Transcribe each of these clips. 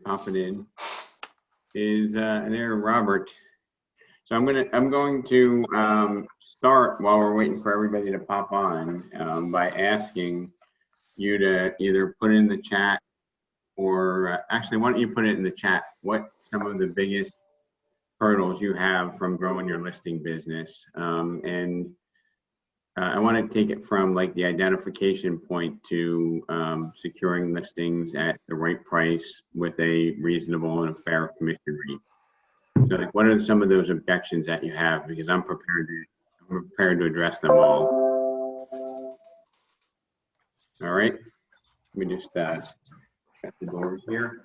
popping in is there, Robert. So I'm going to start while we're waiting for everybody to pop on by asking you to either put in the chat or actually, why don't you put it in the chat what some of the biggest hurdles you have from growing your listing business. I want to take it from like the identification point to securing listings at the right price with a reasonable and a fair commission rate. So like, what are some of those objections that you have? Because I'm prepared to address them all. All right, let me just shut the doors here.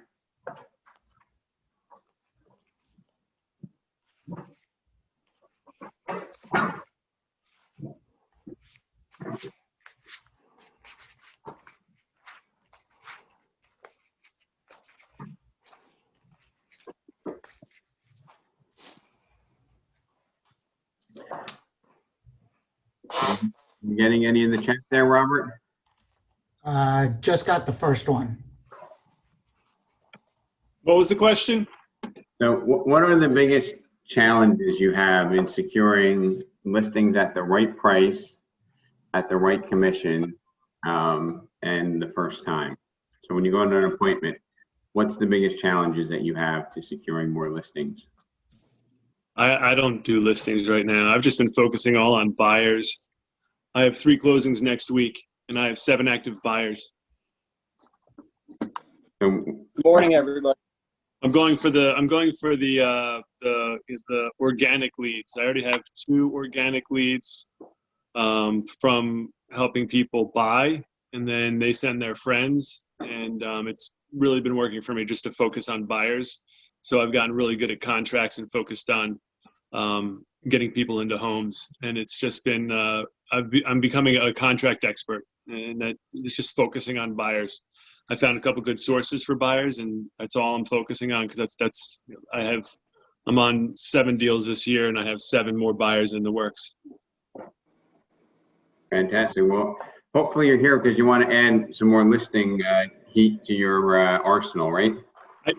You getting any in the chat there, Robert? Just got the first one. What was the question? So what are the biggest challenges you have in securing listings at the right price, at the right commission, and the first time? So when you go into an appointment, what's the biggest challenges that you have to securing more listings? I don't do listings right now. I've just been focusing all on buyers. I have 3 closings next week, and I have 7 active buyers. So, Morning, everybody. I'm going for the organic leads. I already have 2 organic leads from helping people buy, and then they send their friends, and it's really been working for me just to focus on buyers. So I've gotten really good at contracts and focused on getting people into homes, and it's just been I'm becoming a contract expert, and that is just focusing on buyers. I found a couple good sources for buyers, and that's all I'm focusing on, because I'm on 7 deals this year, and I have 7 more buyers in the works. fantastic. Well, hopefully you're here because you want to add some more listing heat to your arsenal, right?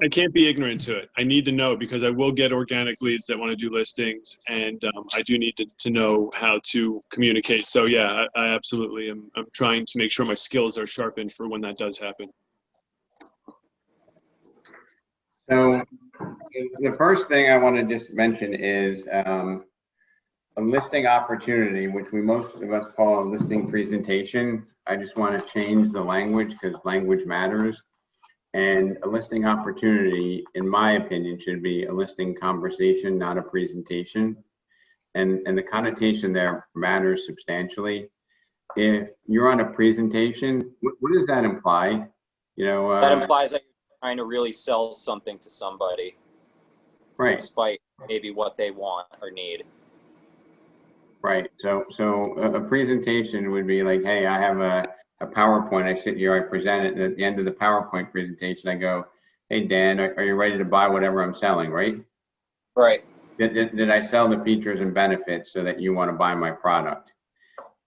I can't be ignorant to it. I need to know, because I will get organic leads that want to do listings, and I do need to know how to communicate. So yeah, I absolutely am. I'm trying to make sure my skills are sharpened for when that does happen. So the first thing I want to just mention is a listing opportunity, which most of us call a listing presentation. I just want to change the language because language matters. And a listing opportunity, in my opinion, should be a listing conversation, not a presentation. And the connotation there matters substantially. If you're on a presentation, what does that imply? You know, That implies that you're trying to really sell something to somebody, right? Despite maybe what they want or need. Right. So a presentation would be like, hey, I have a PowerPoint. I sit here, I present it, and at the end of the PowerPoint presentation, I go, hey, Dan, are you ready to buy whatever I'm selling, right? Right. Did I sell the features and benefits so that you want to buy my product?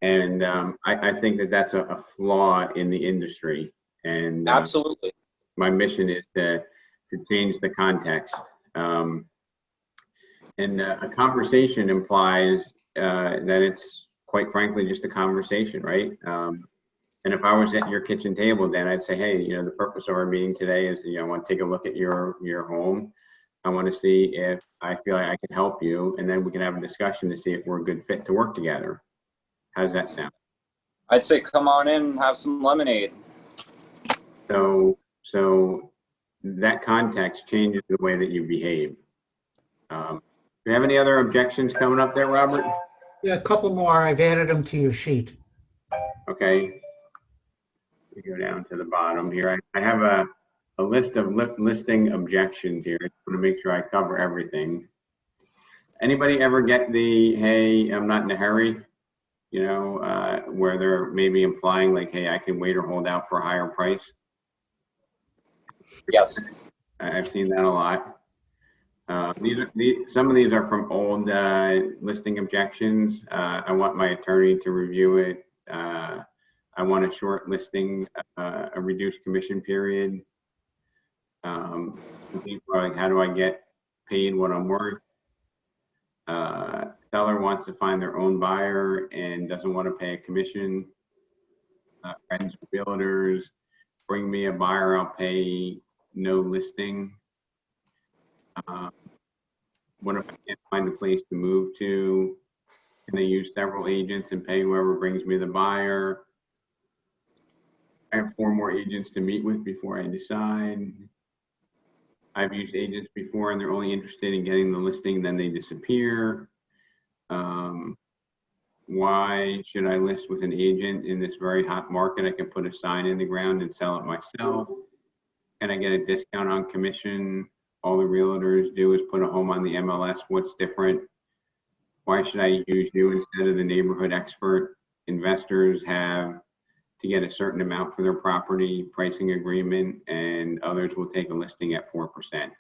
And I think that that's a flaw in the industry. And Absolutely. my mission is to change the context. And a conversation implies that it's, quite frankly, just a conversation, right? And if I was at your kitchen table, then I'd say, hey, you know, the purpose of our meeting today is, you know, I want to take a look at your home. I want to see if I feel like I can help you, and then we can have a discussion to see if we're a good fit to work together. How does that sound? I'd say come on in and have some lemonade. So that context changes the way that you behave. Do you have any other objections coming up there, Robert? Yeah, a couple more. I've added them to your sheet. Okay. We go down to the bottom here. I have a list of listing objections here. I want to make sure I cover everything. Anybody ever get the, hey, I'm not in a hurry, you know, where they're maybe implying like, hey, I can wait or hold out for a higher price? Yes. I've seen that a lot. Some of these are from old listing objections. I want my attorney to review it. I want a short listing, a reduced commission period. Some people are like, how do I get paid what I'm worth? Seller wants to find their own buyer and doesn't want to pay a commission. Friends of realtors, bring me a buyer, I'll pay no listing. What if I can't find a place to move to? Can I use several agents and pay whoever brings me the buyer? I have 4 more agents to meet with before I decide. I've used agents before and they're only interested in getting the listing, then they disappear. Why should I list with an agent in this very hot market? I can put a sign in the ground and sell it myself. Can I get a discount on commission? All the realtors do is put a home on the MLS. What's different? Why should I use you instead of the neighborhood expert? Investors have to get a certain amount for their property pricing agreement, and others will take a listing at 4%.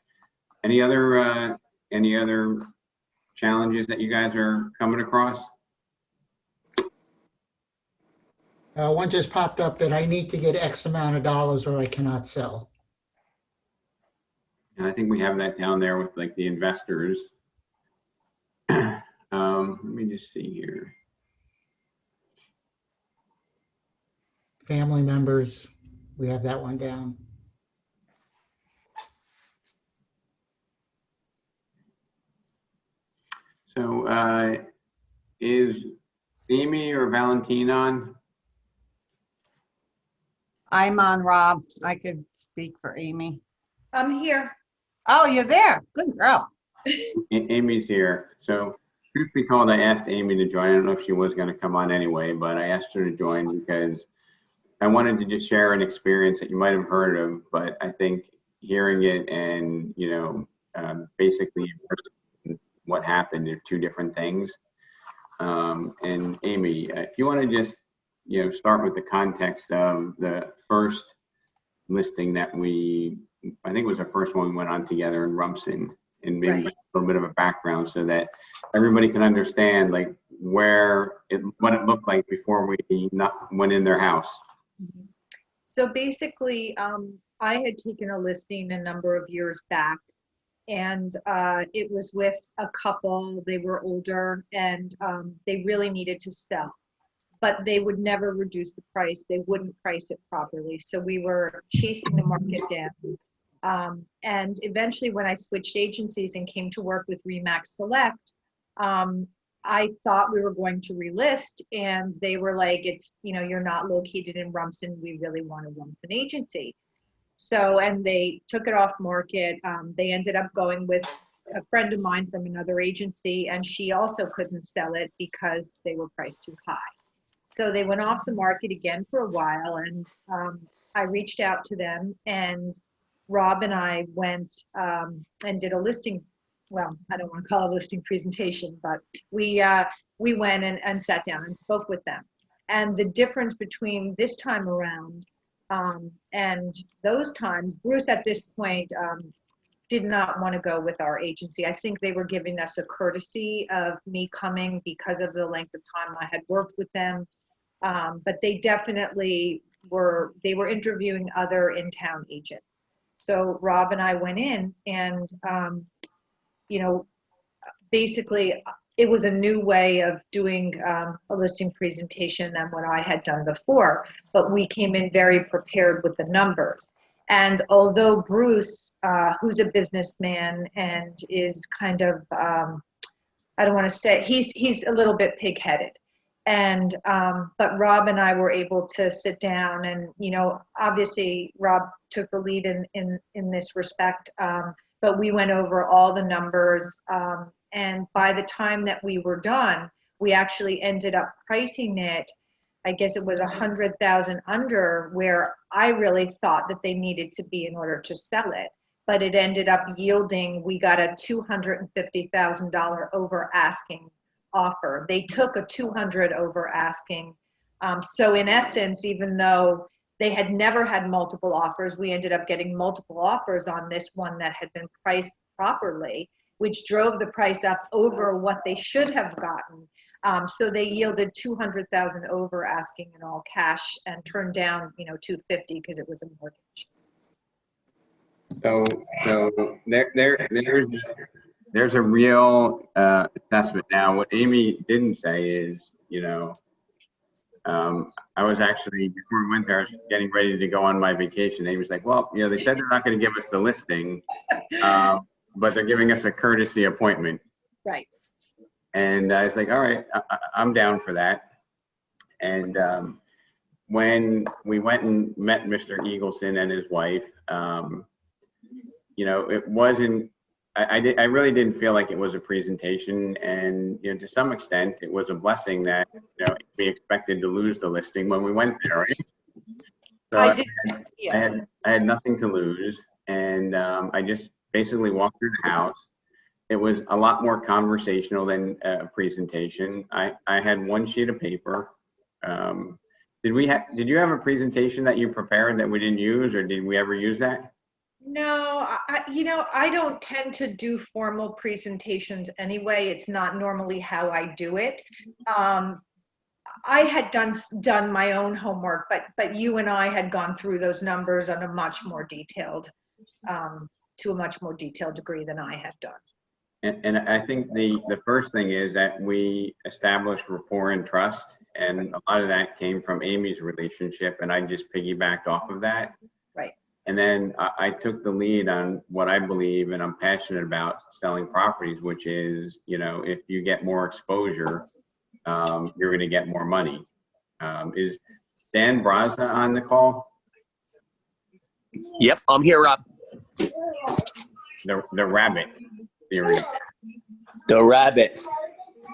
Any other challenges that you guys are coming across? One just popped up that I need to get X amount of dollars or I cannot sell. And I think we have that down there with like the investors. Let me just see here. Family members, we have that one down. So is Amy or Valentine on? I'm on, Rob. I could speak for Amy. I'm here. Oh, you're there. Good girl. Amy's here. So truth be told, I asked Amy to join. I don't know if she was going to come on anyway, but I asked her to join because I wanted to just share an experience that you might have heard of, but I think hearing it and, you know, basically what happened are 2 different things. And Amy, if you want to just, you know, start with the context of the first listing that I think it was the first one we went on together in Rumson, and maybe Right. a little bit of a background so that everybody can understand like what it looked like before we went in their house. So basically, I had taken a listing a number of years back, and it was with a couple. They were older, and they really needed to sell, but they would never reduce the price. They wouldn't price it properly. So we were chasing the market down. And eventually when I switched agencies and came to work with Remax Select, I thought we were going to relist, and they were like, it's, you know, you're not located in Rumson. We really want a Rumson agency. So, and they took it off market. They ended up going with a friend of mine from another agency, and she also couldn't sell it because they were priced too high. So they went off the market again for a while, and I reached out to them, and Rob and I went and did a listing. Well, I don't want to call it a listing presentation, but we went and sat down and spoke with them. And the difference between this time around and those times, Bruce at this point did not want to go with our agency. I think they were giving us a courtesy of me coming because of the length of time I had worked with them. But they definitely were interviewing other in-town agents. So Rob and I went in, and you know, basically it was a new way of doing a listing presentation than what I had done before, but we came in very prepared with the numbers. And although Bruce, who's a businessman and is kind of, I don't want to say, he's a little bit pig-headed. And, but Rob and I were able to sit down, and, you know, obviously Rob took the lead in this respect, but we went over all the numbers. And by the time that we were done, we actually ended up pricing it, I guess it was 100,000 under where I really thought that they needed to be in order to sell it. But it ended up yielding, we got a $250,000 over asking offer. They took a 200 over asking. So in essence, even though they had never had multiple offers, we ended up getting multiple offers on this one that had been priced properly, which drove the price up over what they should have gotten. So they yielded 200,000 over asking in all cash and turned down, you know, 250 because it was a mortgage. So there's a real assessment. Now, what Amy didn't say is, I was actually, before we went there, I was getting ready to go on my vacation. Amy was like, well, they said they're not going to give us the listing, but they're giving us a courtesy appointment. Right. And I was like, all right, I'm down for that. And when we went and met Mr. Eagleson and his wife, it wasn't, I really didn't feel like it was a presentation. And, to some extent, it was a blessing that, we expected to lose the listing when we went there, right? So I did, yeah. I had nothing to lose. And I just basically walked through the house. It was a lot more conversational than a presentation. I had one sheet of paper. Did you have a presentation that you prepared that we didn't use, or did we ever use that? No, I don't tend to do formal presentations anyway. It's not normally how I do it. I had done my own homework, but you and I had gone through those numbers on a much more detailed, to a much more detailed degree than I had done. And I think the first thing is that we established rapport and trust, and a lot of that came from Amy's relationship, and I just piggybacked off of that. Right. And then I took the lead on what I believe and I'm passionate about selling properties, which is, if you get more exposure, you're going to get more money. Is Dan Brasna on the call? Yep, I'm here, Rob. The rabbit theory. The rabbit.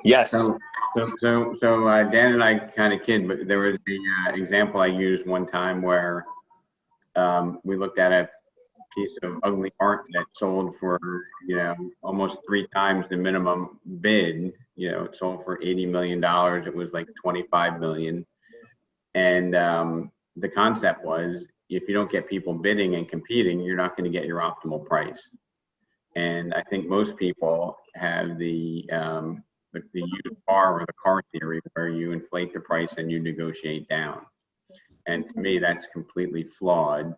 Yes. So Dan and I kind of kid, but there was the example I used one time where we looked at a piece of ugly art that sold for, almost 3 times the minimum bid. It sold for $80 million. It was like 25 million. And the concept was, if you don't get people bidding and competing, you're not going to get your optimal price. And I think most people have the used car or the car theory, where you inflate the price and you negotiate down. And to me, that's completely flawed.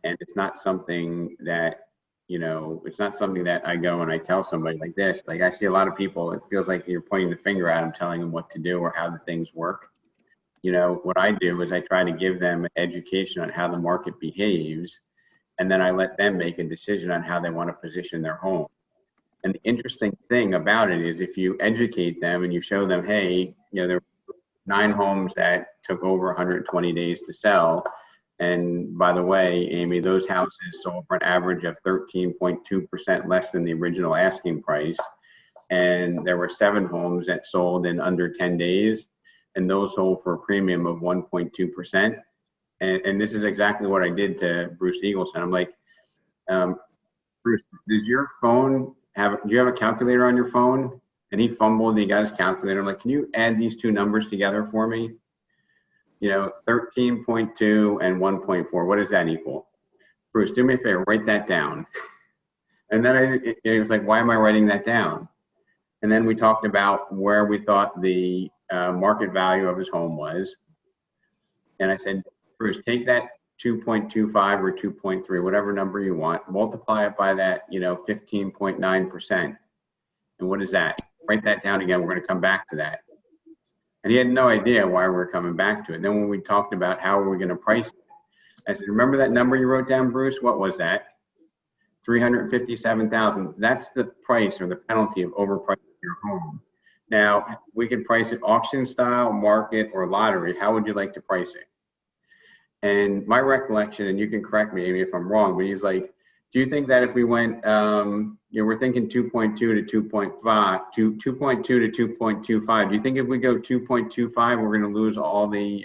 And it's not something that, it's not something that I go and I tell somebody like this. Like, I see a lot of people, it feels like you're pointing the finger at them, telling them what to do or how the things work. What I do is I try to give them an education on how the market behaves, and then I let them make a decision on how they want to position their home. And the interesting thing about it is, if you educate them and you show them, hey, there were 9 homes that took over 120 days to sell. And by the way, Amy, those houses sold for an average of 13.2% less than the original asking price. And there were 7 homes that sold in under 10 days, and those sold for a premium of 1.2%. And this is exactly what I did to Bruce Eagleson. I'm like, Bruce, does your phone do you have a calculator on your phone? And he fumbled and he got his calculator. I'm like, can you add these 2 numbers together for me? 13.2 and 1.4. What does that equal? Bruce, do me a favor, write that down. And then it was like, why am I writing that down? And then we talked about where we thought the market value of his home was. And I said, Bruce, take that 2.25 or 2.3, whatever number you want, multiply it by that, 15.9%. And what is that? Write that down again. We're going to come back to that. And he had no idea why we were coming back to it. And then when we talked about how we're going to price it, I said, remember that number you wrote down, Bruce? What was that? 357,000. That's the price or the penalty of overpricing your home. Now, we could price it auction style, market, or lottery. How would you like to price it? And my recollection, and you can correct me, Amy, if I'm wrong, but he's like, do you think that if we went, we're thinking 2.2 to 2.5, 2.2 to 2.25. Do you think if we go 2.25, we're going to lose all the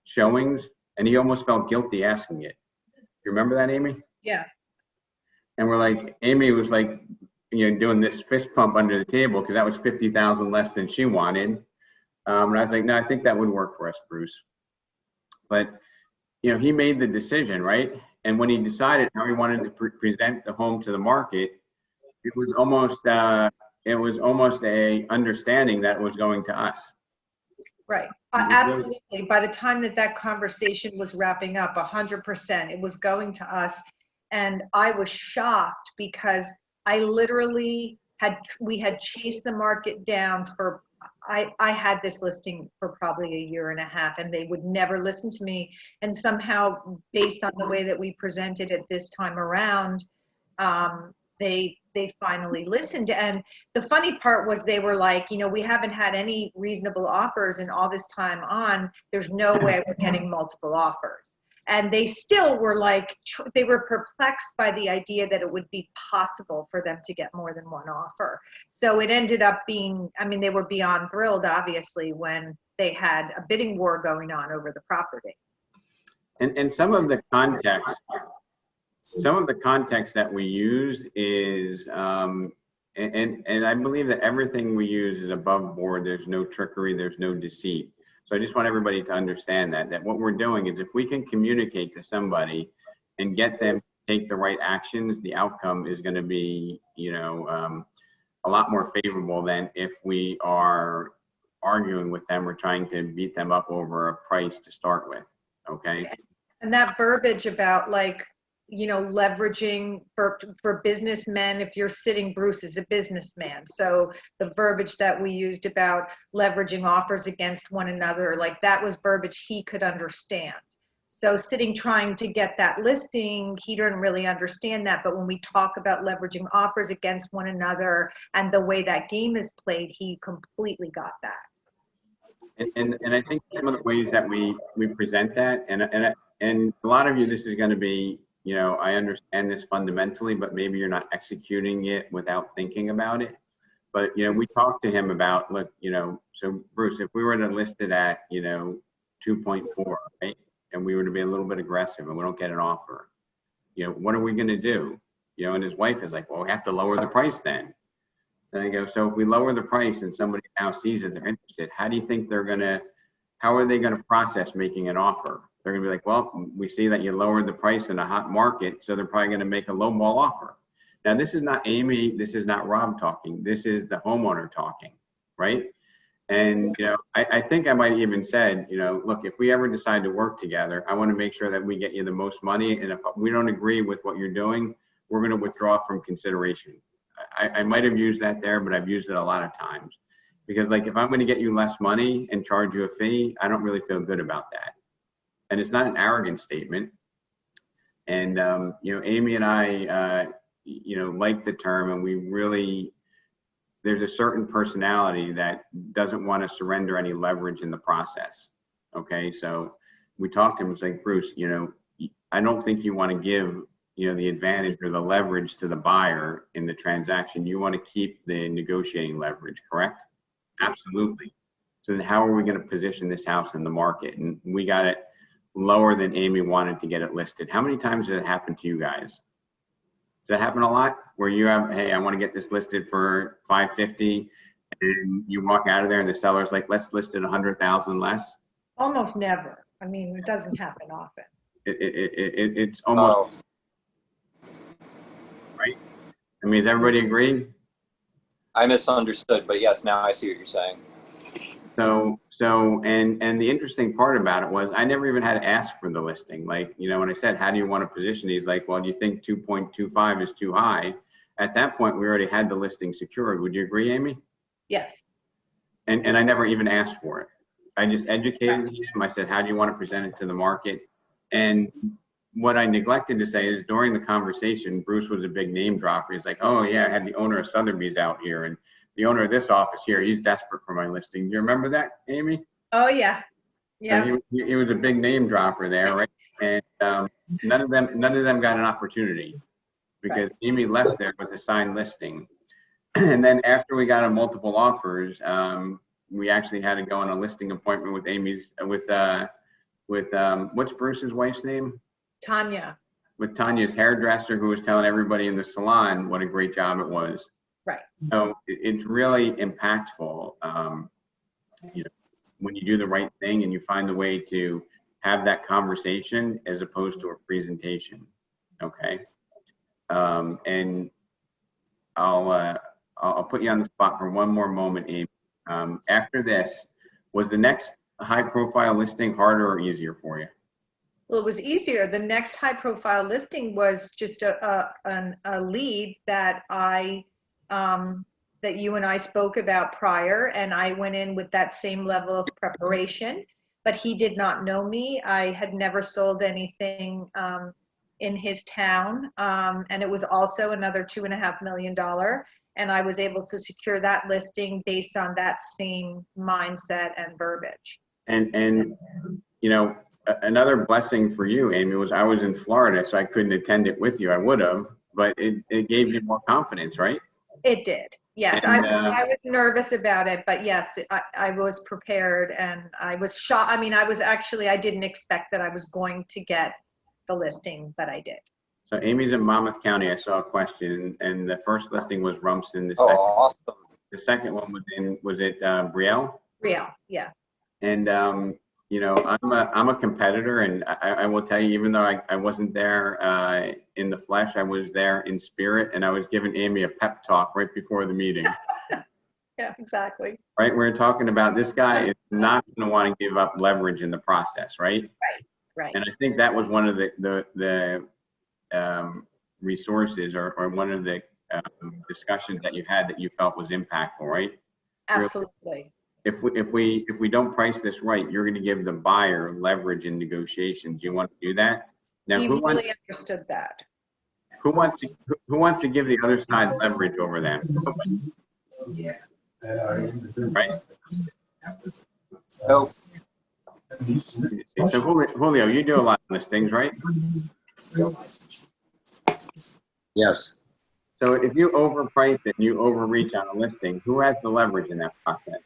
showings? And he almost felt guilty asking it. You remember that, Amy? Yeah. And we're like, Amy was like, doing this fist pump under the table because that was 50,000 less than she wanted. And I was like, no, I think that would work for us, Bruce. But, he made the decision, right? And when he decided how he wanted to present the home to the market, it was almost a understanding that it was going to us. Right. Absolutely. By the time that conversation was wrapping up, 100%, it was going to us. And I was shocked because we had chased the market down for, I had this listing for probably a year and a half, and they would never listen to me. And somehow, based on the way that we presented it this time around, they finally listened. And the funny part was they were like, we haven't had any reasonable offers, and all this time on, there's no way we're getting multiple offers. And they still were like, they were perplexed by the idea that it would be possible for them to get more than one offer. So it ended up being, they were beyond thrilled, obviously, when they had a bidding war going on over the property. And some of the context that we use is, and I believe that everything we use is above board. There's no trickery, there's no deceit. So I just want everybody to understand that what we're doing is, if we can communicate to somebody and get them to take the right actions, the outcome is going to be, a lot more favorable than if we are arguing with them or trying to beat them up over a price to start with. Okay. And that verbiage about leveraging for businessmen, if you're sitting, Bruce is a businessman. So the verbiage that we used about leveraging offers against one another, that was verbiage he could understand. So sitting trying to get that listing, he didn't really understand that. But when we talk about leveraging offers against one another and the way that game is played, he completely got that. And I think some of the ways that we present that, and a lot of you, this is going to be, I understand this fundamentally, but maybe you're not executing it without thinking about it. But, we talked to him about, look, so Bruce, if we were to list it at, 2.4, right? And we were to be a little bit aggressive and we don't get an offer, what are we going to do? And his wife is like, well, we have to lower the price then. And I go, so if we lower the price and somebody now sees that they're interested, how do you think how are they going to process making an offer? They're going to be like, well, we see that you lowered the price in a hot market, so they're probably going to make a lowball offer. Now, this is not Amy, this is not Rob talking, this is the homeowner talking, right? And, I think I might even said, look, if we ever decide to work together, I want to make sure that we get you the most money. And if we don't agree with what you're doing, we're going to withdraw from consideration. I might have used that there, but I've used it a lot of times. Because if I'm going to get you less money and charge you a fee, I don't really feel good about that. And it's not an arrogant statement. And, Amy and I, like the term, and we really, there's a certain personality that doesn't want to surrender any leverage in the process. Okay. So we talked to him, it's like, Bruce, I don't think you want to give, the advantage or the leverage to the buyer in the transaction. You want to keep the negotiating leverage, correct? Absolutely. So then how are we going to position this house in the market? And we got it lower than Amy wanted to get it listed. How many times did it happen to you guys? Does that happen a lot where you have, hey, I want to get this listed for $550, and you walk out of there and the seller's like, let's list it 100,000 less? Almost never. It doesn't happen often. It's almost, right? Does everybody agree? I misunderstood, but yes, now I see what you're saying. And the interesting part about it was I never even had to ask for the listing. When I said, how do you want to position it? He's like, well, do you think 2.25 is too high? At that point, we already had the listing secured. Would you agree, Amy? Yes. And I never even asked for it. I just educated him. I said, how do you want to present it to the market? And what I neglected to say is during the conversation, Bruce was a big name dropper. He's like, oh yeah, I had the owner of Sotheby's out here, and the owner of this office here, he's desperate for my listing. Do you remember that, Amy? Oh yeah. Yeah. So he was a big name dropper there, right? And none of them got an opportunity because Right. Amy left there with a signed listing. And then after we got a multiple offers, we actually had to go on a listing appointment with what's Bruce's wife's name? Tanya. With Tanya's hairdresser, who was telling everybody in the salon what a great job it was. Right. So it's really impactful, when you do the right thing and you find a way to have that conversation as opposed to a presentation. Okay. And I'll put you on the spot for one more moment, Amy. After this, was the next high profile listing harder or easier for you? Well, it was easier. The next high profile listing was just a lead that that you and I spoke about prior, and I went in with that same level of preparation, but he did not know me. I had never sold anything in his town, and it was also another $2.5 million, and I was able to secure that listing based on that same mindset and verbiage. And you know, another blessing for you, Amy, was I was in Florida, so I couldn't attend it with you. I would have, but it gave you more confidence, right? It did. Yes, And, I was nervous about it, but yes, I was prepared, and I was shocked. I mean, I didn't expect that I was going to get the listing, but I did. So Amy's in Monmouth County. I saw a question, and the first listing was Rumston. The second one was it Brielle? Real, yeah. And you know, I'm a competitor, and I will tell you, even though I wasn't there in the flesh, I was there in spirit, and I was giving Amy a pep talk right before the meeting. Yeah, exactly. Right, we're talking about this guy is not going to want to give up leverage in the process, right? Right. And I think that was one of the resources or one of the discussions that you had that you felt was impactful, right? Absolutely. If we don't price this right, you're going to give the buyer leverage in negotiations. You want to do that? Now, He really understood that. who wants to give the other side leverage over them? Yeah. Right. Nope. So Julio, you do a lot of listings, right? Yes. So if you overprice it and you overreach on a listing, who has the leverage in that process?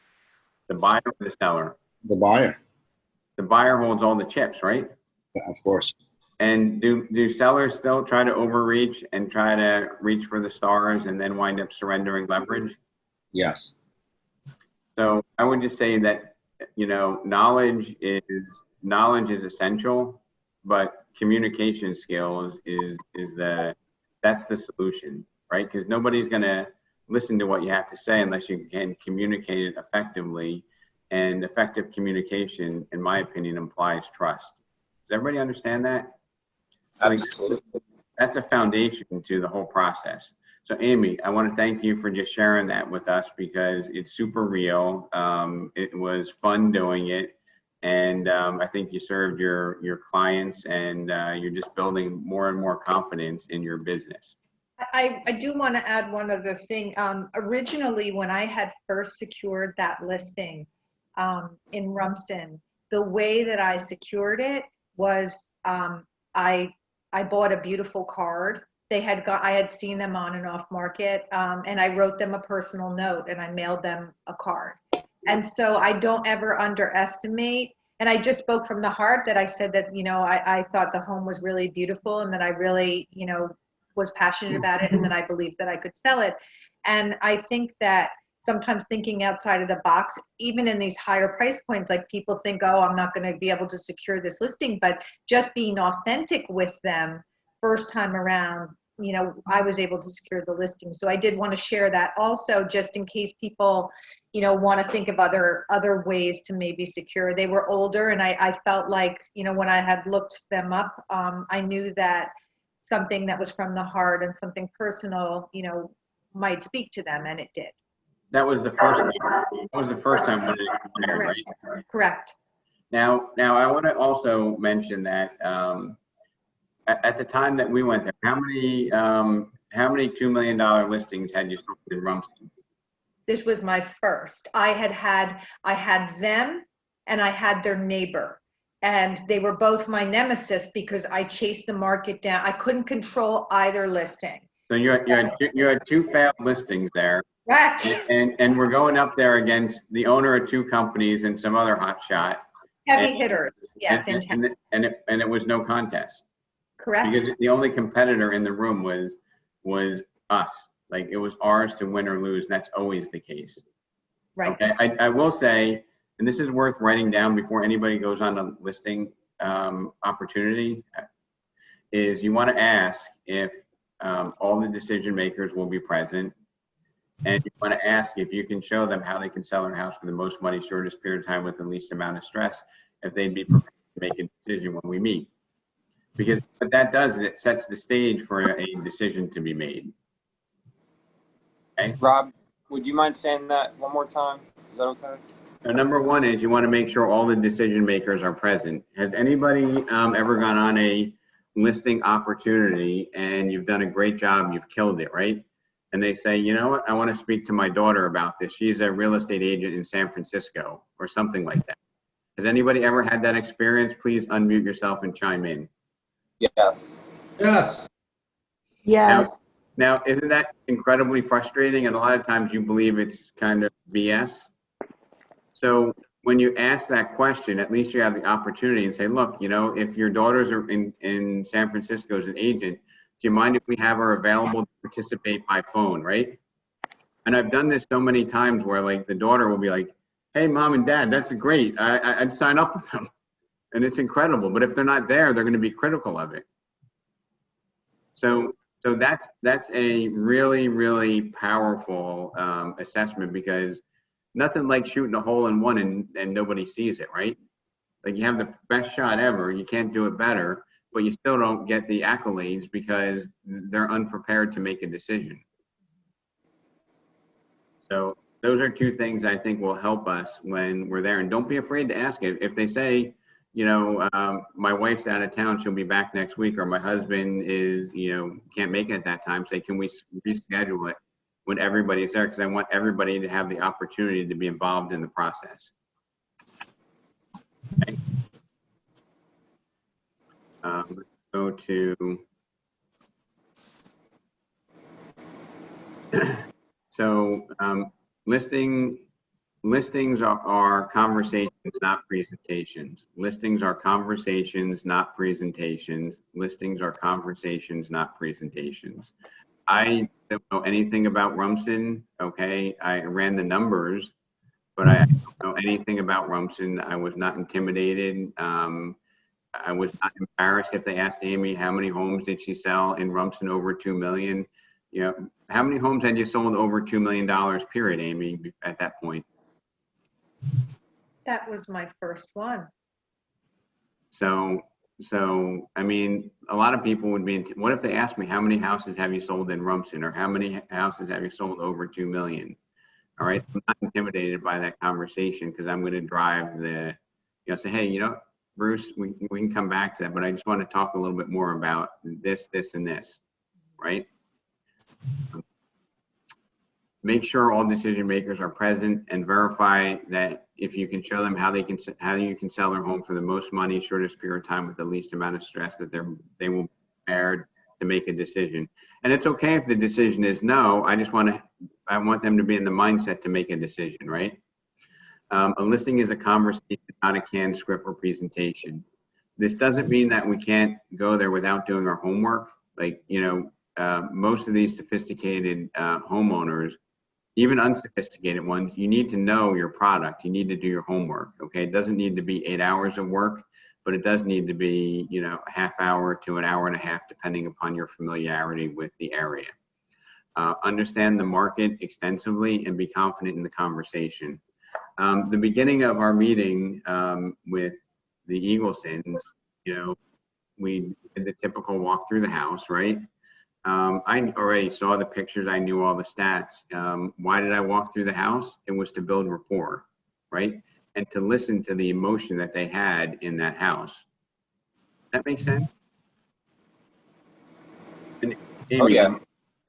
The buyer or the seller? The buyer, The buyer holds all the chips, right? of course. And do sellers still try to overreach and try to reach for the stars and then wind up surrendering leverage? Yes. So I would just say that, you know, knowledge is essential, but communication skills that's the solution, right? Because nobody's going to listen to what you have to say unless you can communicate it effectively. And effective communication, in my opinion, implies trust. Does everybody understand that? Absolutely. That's a foundation to the whole process. So Amy, I want to thank you for just sharing that with us because it's super real. It was fun doing it. And I think you served your clients, and you're just building more and more confidence in your business. I do want to add one other thing. Originally, when I had first secured that listing in Rumston, the way that I secured it was I bought a beautiful card. I had seen them on and off market, and I wrote them a personal note and I mailed them a card. And so I don't ever underestimate. And I just spoke from the heart that I said that, you know, I thought the home was really beautiful and that I really, you know, was passionate about it and that I believed that I could sell it. And I think that sometimes thinking outside of the box, even in these higher price points, like people think, oh, I'm not going to be able to secure this listing, but just being authentic with them first time around, you know, I was able to secure the listing. So I did want to share that also, just in case people, you know, want to think of other ways to maybe secure. They were older, and I felt like, you know, when I had looked them up, I knew that something that was from the heart and something personal, you know, might speak to them, and it did. That was the first time when it expired, right? Correct. Now I want to also mention that at the time that we went there, how many $2 million listings had you sold in Rumston? This was my first. I had them and I had their neighbor, and they were both my nemesis because I chased the market down. I couldn't control either listing. So you had two failed listings there. Correct. And we're going up there against the owner of two companies and some other hotshot. Heavy hitters. Yes. And it was no contest. Correct. Because the only competitor in the room was us. Like, it was ours to win or lose. And that's always the case. Right. Okay. I will say, and this is worth writing down before anybody goes on a listing opportunity, is you want to ask if all the decision makers will be present. And you want to ask if you can show them how they can sell their house for the most money, shortest period of time with the least amount of stress, if they'd be prepared to make a decision when we meet. Because what that does is it sets the stage for a decision to be made. Okay. Rob, would you mind saying that one more time? Is that okay? So number one is you want to make sure all the decision makers are present. Has anybody ever gone on a listing opportunity and you've done a great job, you've killed it, right? And they say, you know what, I want to speak to my daughter about this. She's a real estate agent in San Francisco or something like that. Has anybody ever had that experience? Please unmute yourself and chime in. Yes. Yes. Yes. Now, isn't that incredibly frustrating? And a lot of times you believe it's kind of BS. So when you ask that question, at least you have the opportunity and say, look, you know, if your daughters are in San Francisco as an agent, do you mind if we have her available to participate by phone, right? And I've done this so many times where like the daughter will be like, hey, mom and dad, that's great. I'd sign up with them. And it's incredible. But if they're not there, they're going to be critical of it. So that's a really, really powerful assessment, because nothing like shooting a hole in one and nobody sees it, right? Like you have the best shot ever, you can't do it better, but you still don't get the accolades because they're unprepared to make a decision. So those are two things I think will help us when we're there. And don't be afraid to ask it. If they say, you know, my wife's out of town, she'll be back next week, or my husband is, you know, can't make it at that time, say, can we reschedule it when everybody's there? Because I want everybody to have the opportunity to be involved in the process. Okay. Let's go to, so listings are conversations, not presentations. Listings are conversations, not presentations. Listings are conversations, not presentations. I don't know anything about Rumson, okay? I ran the numbers, but I don't know anything about Rumson. I was not intimidated. I was not embarrassed if they asked Amy, how many homes did she sell in Rumson over 2 million? You know, how many homes had you sold over $2 million, period, Amy, at that point? That was my first one. So I mean, a lot of people would be, what if they asked me, how many houses have you sold in Rumson, or how many houses have you sold over 2 million? All right, I'm not intimidated by that conversation, because I'm going to drive the, you know, say, hey, you know, Bruce, we can come back to that, but I just want to talk a little bit more about this, and this, right? Make sure all decision makers are present, and verify that if you can show them how you can sell their home for the most money, shortest period of time, with the least amount of stress, that they will be prepared to make a decision. And it's okay if the decision is no. I want them to be in the mindset to make a decision, right? A listing is a conversation, not a canned script or presentation. This doesn't mean that we can't go there without doing our homework. Like, you know, most of these sophisticated homeowners, even unsophisticated ones, you need to know your product. You need to do your homework, okay? It doesn't need to be 8 hours of work, but it does need to be, you know, a half hour to an hour and a half, depending upon your familiarity with the area. Understand the market extensively and be confident in the conversation. The beginning of our meeting with the Eaglesons, you know, we did the typical walk through the house, right? I already saw the pictures. I knew all the stats. Why did I walk through the house? It was to build rapport, right? And to listen to the emotion that they had in that house. That makes sense? And Amy, Oh, yeah.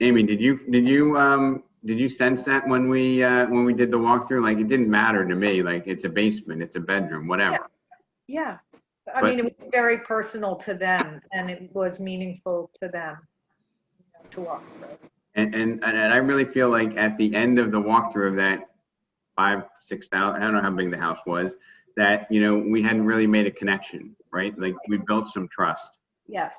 Amy, did you sense that when we did the walkthrough? Like, it didn't matter to me. Like, it's a basement, it's a bedroom, whatever. Yeah. I mean, it was very personal to them, and it was meaningful to them, you know, to walk through. And I really feel like at the end of the walkthrough of that 5,000-6,000, I don't know how big the house was, that, you know, we hadn't really made a connection, right? Like, we built some trust. Yes.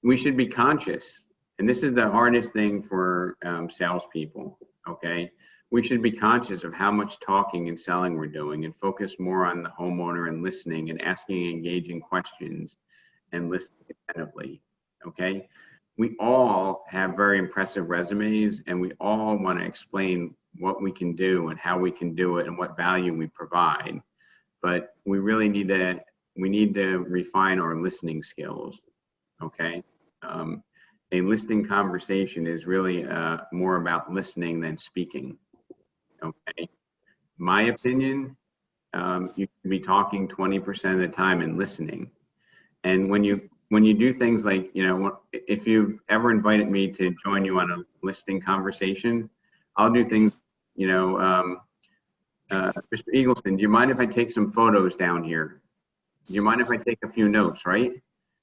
We should be conscious, and this is the hardest thing for salespeople, okay? We should be conscious of how much talking and selling we're doing, and focus more on the homeowner and listening and asking engaging questions and listening attentively, okay? We all have very impressive resumes, and we all want to explain what we can do and how we can do it and what value we provide. But we really need to we need to refine our listening skills. Okay. A listing conversation is really more about listening than speaking. Okay. My opinion, you should be talking 20% of the time and listening. And when you do things like, you know, if you've ever invited me to join you on a listing conversation, I'll do things, you know, Mr. Eagleston, do you mind if I take some photos down here? Do you mind if I take a few notes, right?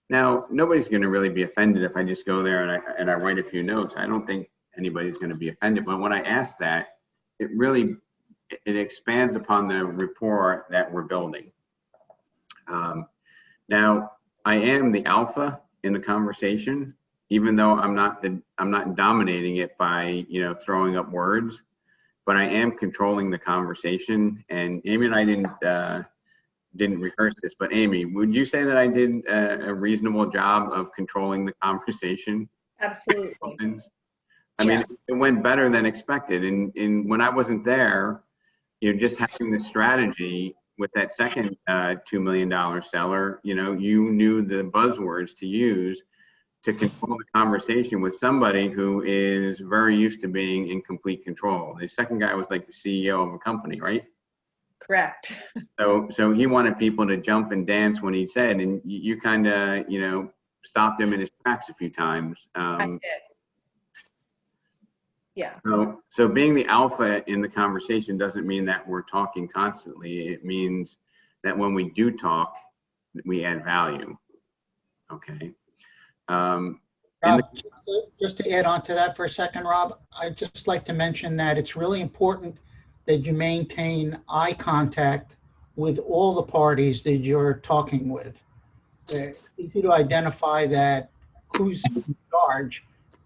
Now, nobody's going to really be offended if I just go there and I write a few notes. I don't think anybody's going to be offended. But when I ask that, it expands upon the rapport that we're building. Now, I am the alpha in the conversation, even though I'm not dominating it by, you know, throwing up words, but I am controlling the conversation. And Amy and I didn't rehearse this, but Amy, would you say that I did a reasonable job of controlling the conversation? Absolutely. I mean, it went better than expected. And when I wasn't there, you know, just having the strategy with that second $2 million seller, you know, you knew the buzzwords to use to control the conversation with somebody who is very used to being in complete control. The second guy was like the CEO of a company, right? Correct. So he wanted people to jump and dance when he said, and you kind of, you know, stopped him in his tracks a few times. I did. Yeah. So being the alpha in the conversation doesn't mean that we're talking constantly. It means that when we do talk, we add value. Okay. Rob, just to add on to that for a second, Rob, I'd just like to mention that it's really important that you maintain eye contact with all the parties that you're talking with. It's easy to identify that who's in charge,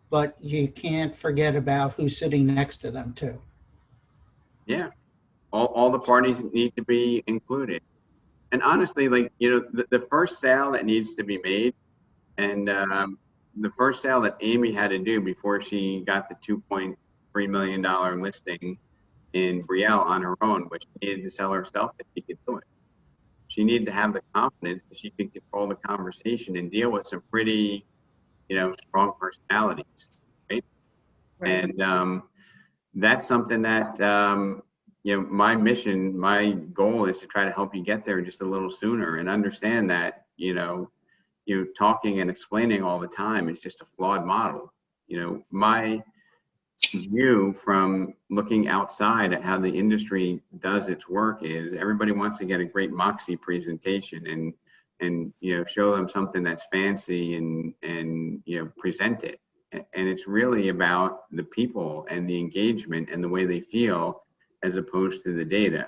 but you can't forget about who's sitting next to them too. Yeah, all the parties need to be included. And honestly, like, you know, the first sale that needs to be made, and the first sale that Amy had to do before she got the $2.3 million listing in Brielle on her own, which she needed to sell herself that she could do it. She needed to have the confidence that she could control the conversation and deal with some pretty, you know, strong personalities, right? And that's something that, you know, my mission, my goal is to try to help you get there just a little sooner and understand that, you know, talking and explaining all the time is just a flawed model. You know, my view from looking outside at how the industry does its work is everybody wants to get a great Moxie presentation and you know, show them something that's fancy and you know, present it. And it's really about the people and the engagement and the way they feel as opposed to the data.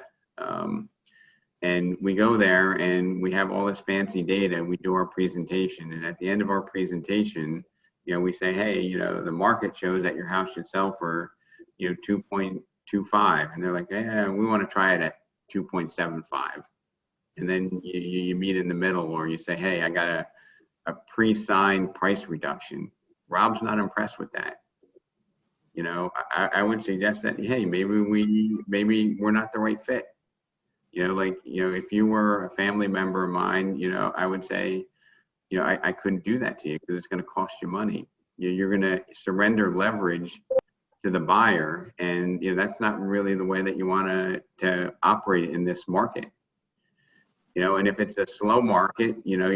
And we go there and we have all this fancy data, we do our presentation, and at the end of our presentation, you know, we say, hey, you know, the market shows that your house should sell for, you know, 2.25. And they're like, yeah, we want to try it at 2.75. And then you meet in the middle, or you say, hey, I got a pre-signed price reduction. Rob's not impressed with that. You know, I would suggest that, hey, maybe we're not the right fit. You know, like, you know, if you were a family member of mine, you know, I would say, you know, I couldn't do that to you because it's going to cost you money. You're going to surrender leverage to the buyer, and you know, that's not really the way that you want to operate in this market. You know, and if it's a slow market, you know,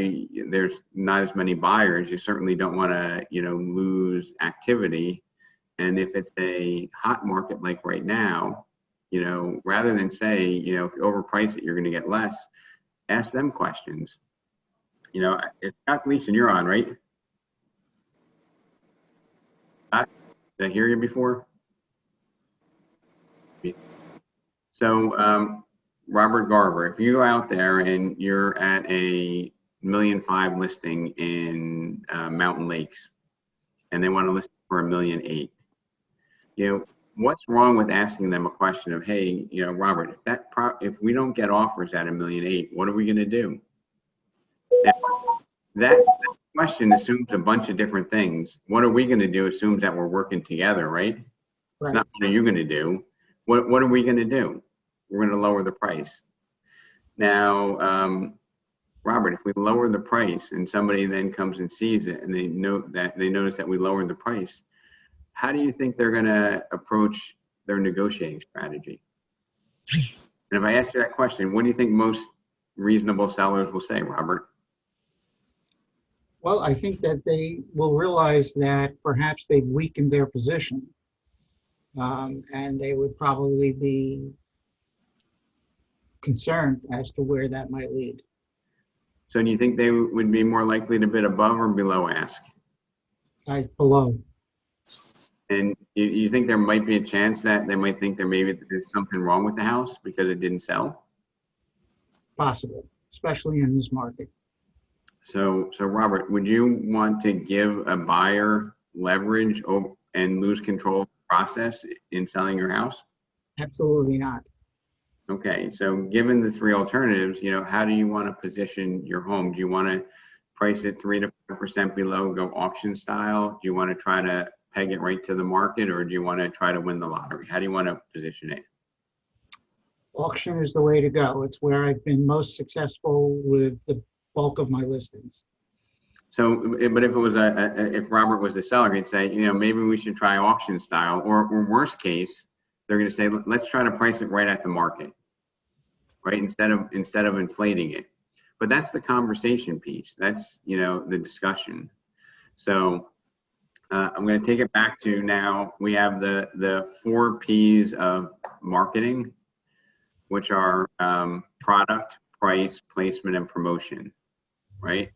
there's not as many buyers. You certainly don't want to, you know, lose activity. And if it's a hot market like right now, you know, rather than say, you know, if you overprice it, you're going to get less, ask them questions. You know, it's Scott Gleason, you're on, right? Scott, did I hear you before? So, Robert Garber, if you go out there and you're at a $1.5 million listing in Mountain Lakes, and they want to list for $1.8 million, you know, what's wrong with asking them a question of, hey, you know, Robert, if we don't get offers at $1.8 million, what are we going to do? Now, that question assumes a bunch of different things. What are we going to do assumes that we're working together, right? It's not what are you going to do. What are we going to do? We're going to lower the price. Now, Robert, if we lower the price and somebody then comes and sees it and they notice that we lowered the price, how do you think they're going to approach their negotiating strategy? And if I ask you that question, what do you think most reasonable sellers will say, Robert? Well, I think that they will realize that perhaps they've weakened their position. And they would probably be concerned as to where that might lead. So do you think they would be more likely to bid above or below ask? Below. And you think there might be a chance that they might think there's something wrong with the house because it didn't sell? Possible, especially in this market. So Robert, would you want to give a buyer leverage and lose control of the process in selling your house? Absolutely not. Okay, so given the three alternatives, how do you want to position your home? Do you want to price it 3 to 5% below, go auction style? Do you want to try to peg it right to the market, or do you want to try to win the lottery? How do you want to position it? Auction is the way to go. It's where I've been most successful with the bulk of my listings. So, but if it was if Robert was the seller, he'd say, maybe we should try auction style, or worst case, they're going to say, let's try to price it right at the market, right? Instead of inflating it. But that's the conversation piece. That's, the discussion. So I'm going to take it back to now we have the 4 P's of marketing, which are product, price, placement, and promotion, right?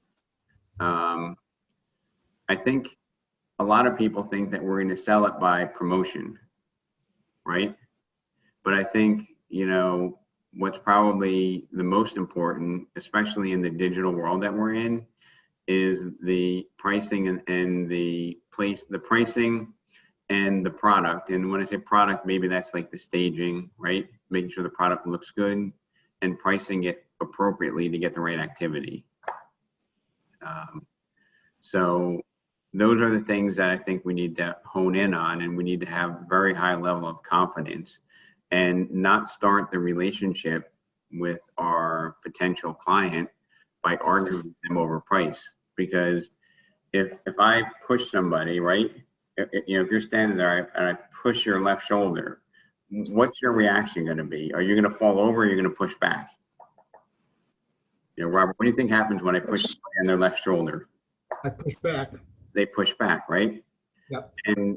I think a lot of people think that we're going to sell it by promotion, right? But I think, what's probably the most important, especially in the digital world that we're in, is the pricing and the pricing and the product. And when I say product, maybe that's like the staging, right? Making sure the product looks good and pricing it appropriately to get the right activity. So those are the things that I think we need to hone in on, and we need to have a very high level of confidence and not start the relationship with our potential client by arguing with them over price. Because if I push somebody, right, if you're standing there and I push your left shoulder, what's your reaction going to be? Are you going to fall over, or are you going to push back? Robert, what do you think happens when I push somebody on their left shoulder? I push back. They push back, right? Yep.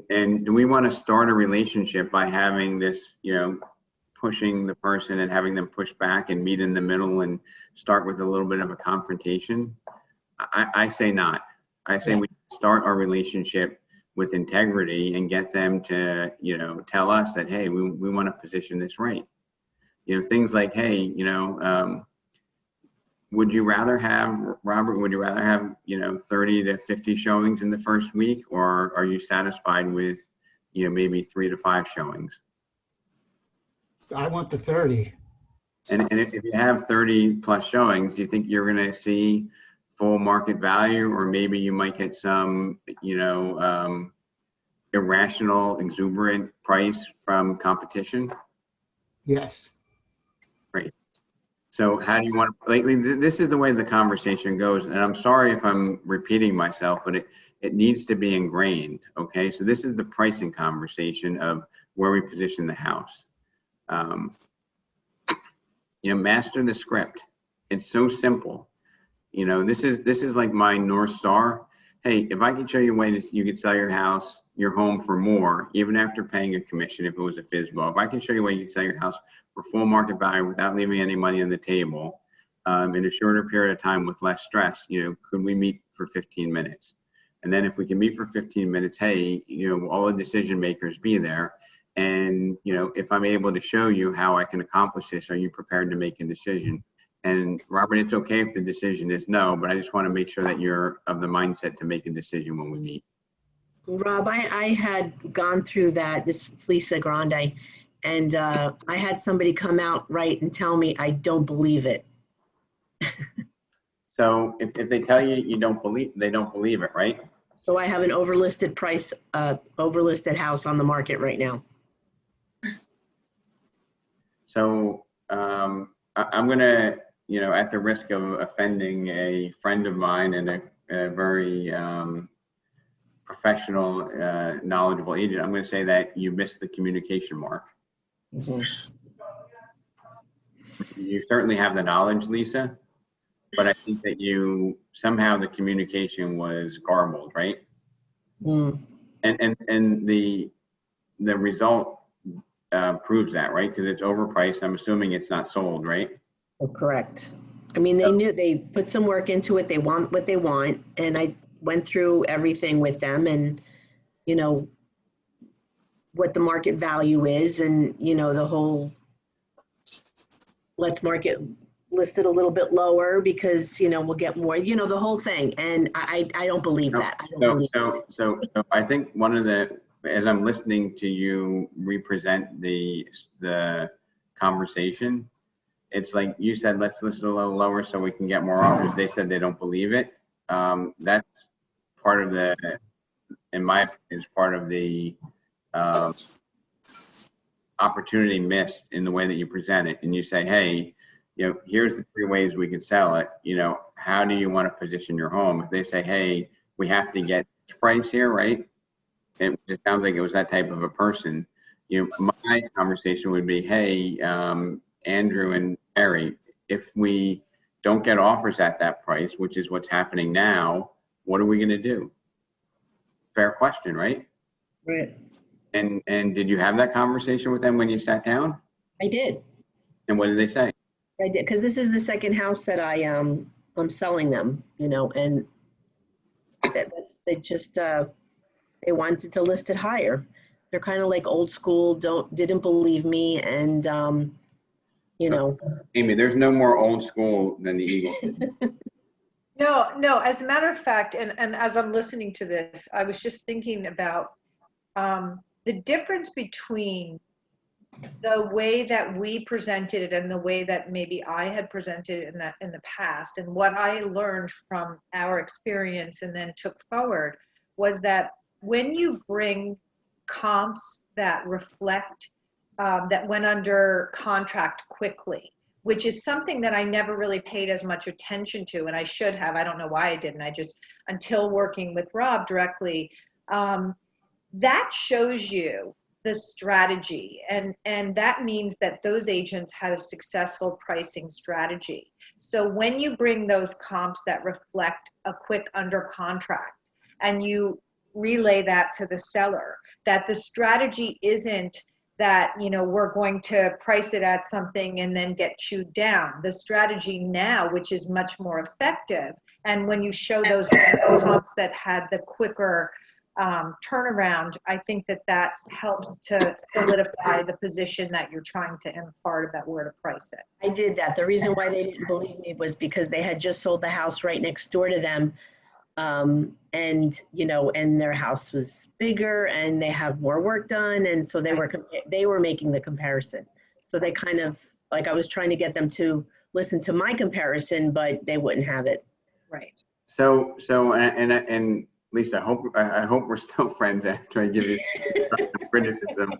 And do we want to start a relationship by having this, pushing the person and having them push back and meet in the middle and start with a little bit of a confrontation? I say not. I say we start our relationship with integrity and get them to, tell us that, hey, we want to position this right. Things like, hey, would you rather have, Robert, 30 to 50 showings in the first week, or are you satisfied with, maybe 3 to 5 showings? I want the 30. And if you have 30 plus showings, do you think you're going to see full market value, or maybe you might get some, irrational, exuberant price from competition? Yes. Great. So how do you want to, lately, this is the way the conversation goes, and I'm sorry if I'm repeating myself, but it needs to be ingrained, okay? So this is the pricing conversation of where we position the house. Master the script. It's so simple. This is like my North Star. Hey, if I could show you a way you could sell your house, your home for more, even after paying a commission, if it was a FSBO, if I can show you a way you could sell your house for full market value without leaving any money on the table, in a shorter period of time with less stress, could we meet for 15 minutes? And then if we can meet for 15 minutes, hey, all the decision makers be there. And, if I'm able to show you how I can accomplish this, are you prepared to make a decision? And Robert, it's okay if the decision is no, but I just want to make sure that you're of the mindset to make a decision when we meet. Rob, I had gone through that. This is Lisa Grande. And I had somebody come out right and tell me, I don't believe it. So if they tell you they don't believe it, right? So I have an overlisted price, overlisted house on the market right now. So I'm going to you know, at the risk of offending a friend of mine and a very professional, knowledgeable agent, I'm going to say that you missed the communication mark. Mhm. You certainly have the knowledge, Lisa, but I think that somehow the communication was garbled, right? Mm. And the result proves that, right? Because it's overpriced. I'm assuming it's not sold, right? Oh, correct. I mean, they put some work into it. They want what they want. And I went through everything with them and, you know, what the market value is and, you know, the whole, let's market list it a little bit lower because, you know, we'll get more, you know, the whole thing. And I don't believe that. I don't believe So I think one of as I'm listening to you represent the conversation, it's like you said, let's list it a little lower so we can get more offers. They said they don't believe it. That's part of in my opinion, is part of the opportunity missed in the way that you present it. And you say, hey, you know, here's the 3 ways we can sell it. You know, how do you want to position your home? If they say, hey, we have to get this price here, right? It sounds like it was that type of a person. You know, my conversation would be, hey, Andrew and Mary, if we don't get offers at that price, which is what's happening now, what are we going to do? Fair question, right? Right. And did you have that conversation with them when you sat down? I did. And what did they say? I did. Because this is the second house that I'm selling them, you know, and they just, they wanted to list it higher. They're kind of like old school, didn't believe me. And, you know. Amy, there's no more old school than the Eagles. No, as a matter of fact, and as I'm listening to this, I was just thinking about the difference between the way that we presented it and the way that maybe I had presented it in the past, and what I learned from our experience and then took forward was that when you bring comps that reflect that went under contract quickly, which is something that I never really paid as much attention to, and I should have. I don't know why I didn't. I just, until working with Rob directly, that shows you the strategy, and that means that those agents had a successful pricing strategy. So when you bring those comps that reflect a quick under contract and you relay that to the seller, that the strategy isn't that, you know, we're going to price it at something and then get chewed down. The strategy now, which is much more effective, and when you show those comps that had the quicker turnaround, I think that helps to solidify the position that you're trying to impart about where to price it. I did that. The reason why they didn't believe me was because they had just sold the house right next door to them. And, you know, and their house was bigger and they have more work done. And so they were making the comparison. So they kind of, like, I was trying to get them to listen to my comparison, but they wouldn't have it. Right. So, and Lisa, I hope we're still friends after I give you criticism.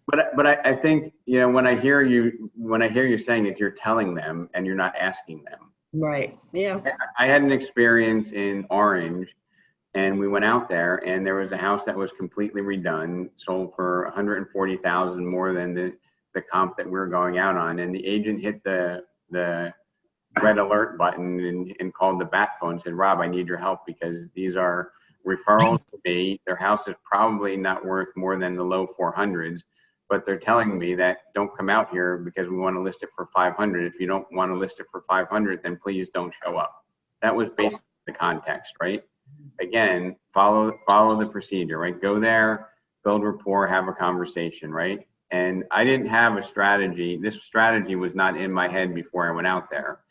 But I think, you know, when I hear you saying it, you're telling them and you're not asking them. Right. Yeah. I had an experience in Orange, and we went out there, and there was a house that was completely redone, sold for $140,000 more than the comp that we were going out on, and the agent hit the red alert button and called the bat phone and said, Rob, I need your help because these are referrals to me. Their house is probably not worth more than the low 400s. But they're telling me that don't come out here because we want to list it for 500. If you don't want to list it for 500, then please don't show up. That was basically the context, right? Again, follow the procedure, right? Go there, build rapport, have a conversation, right? And I didn't have a strategy. This strategy was not in my head before I went out there.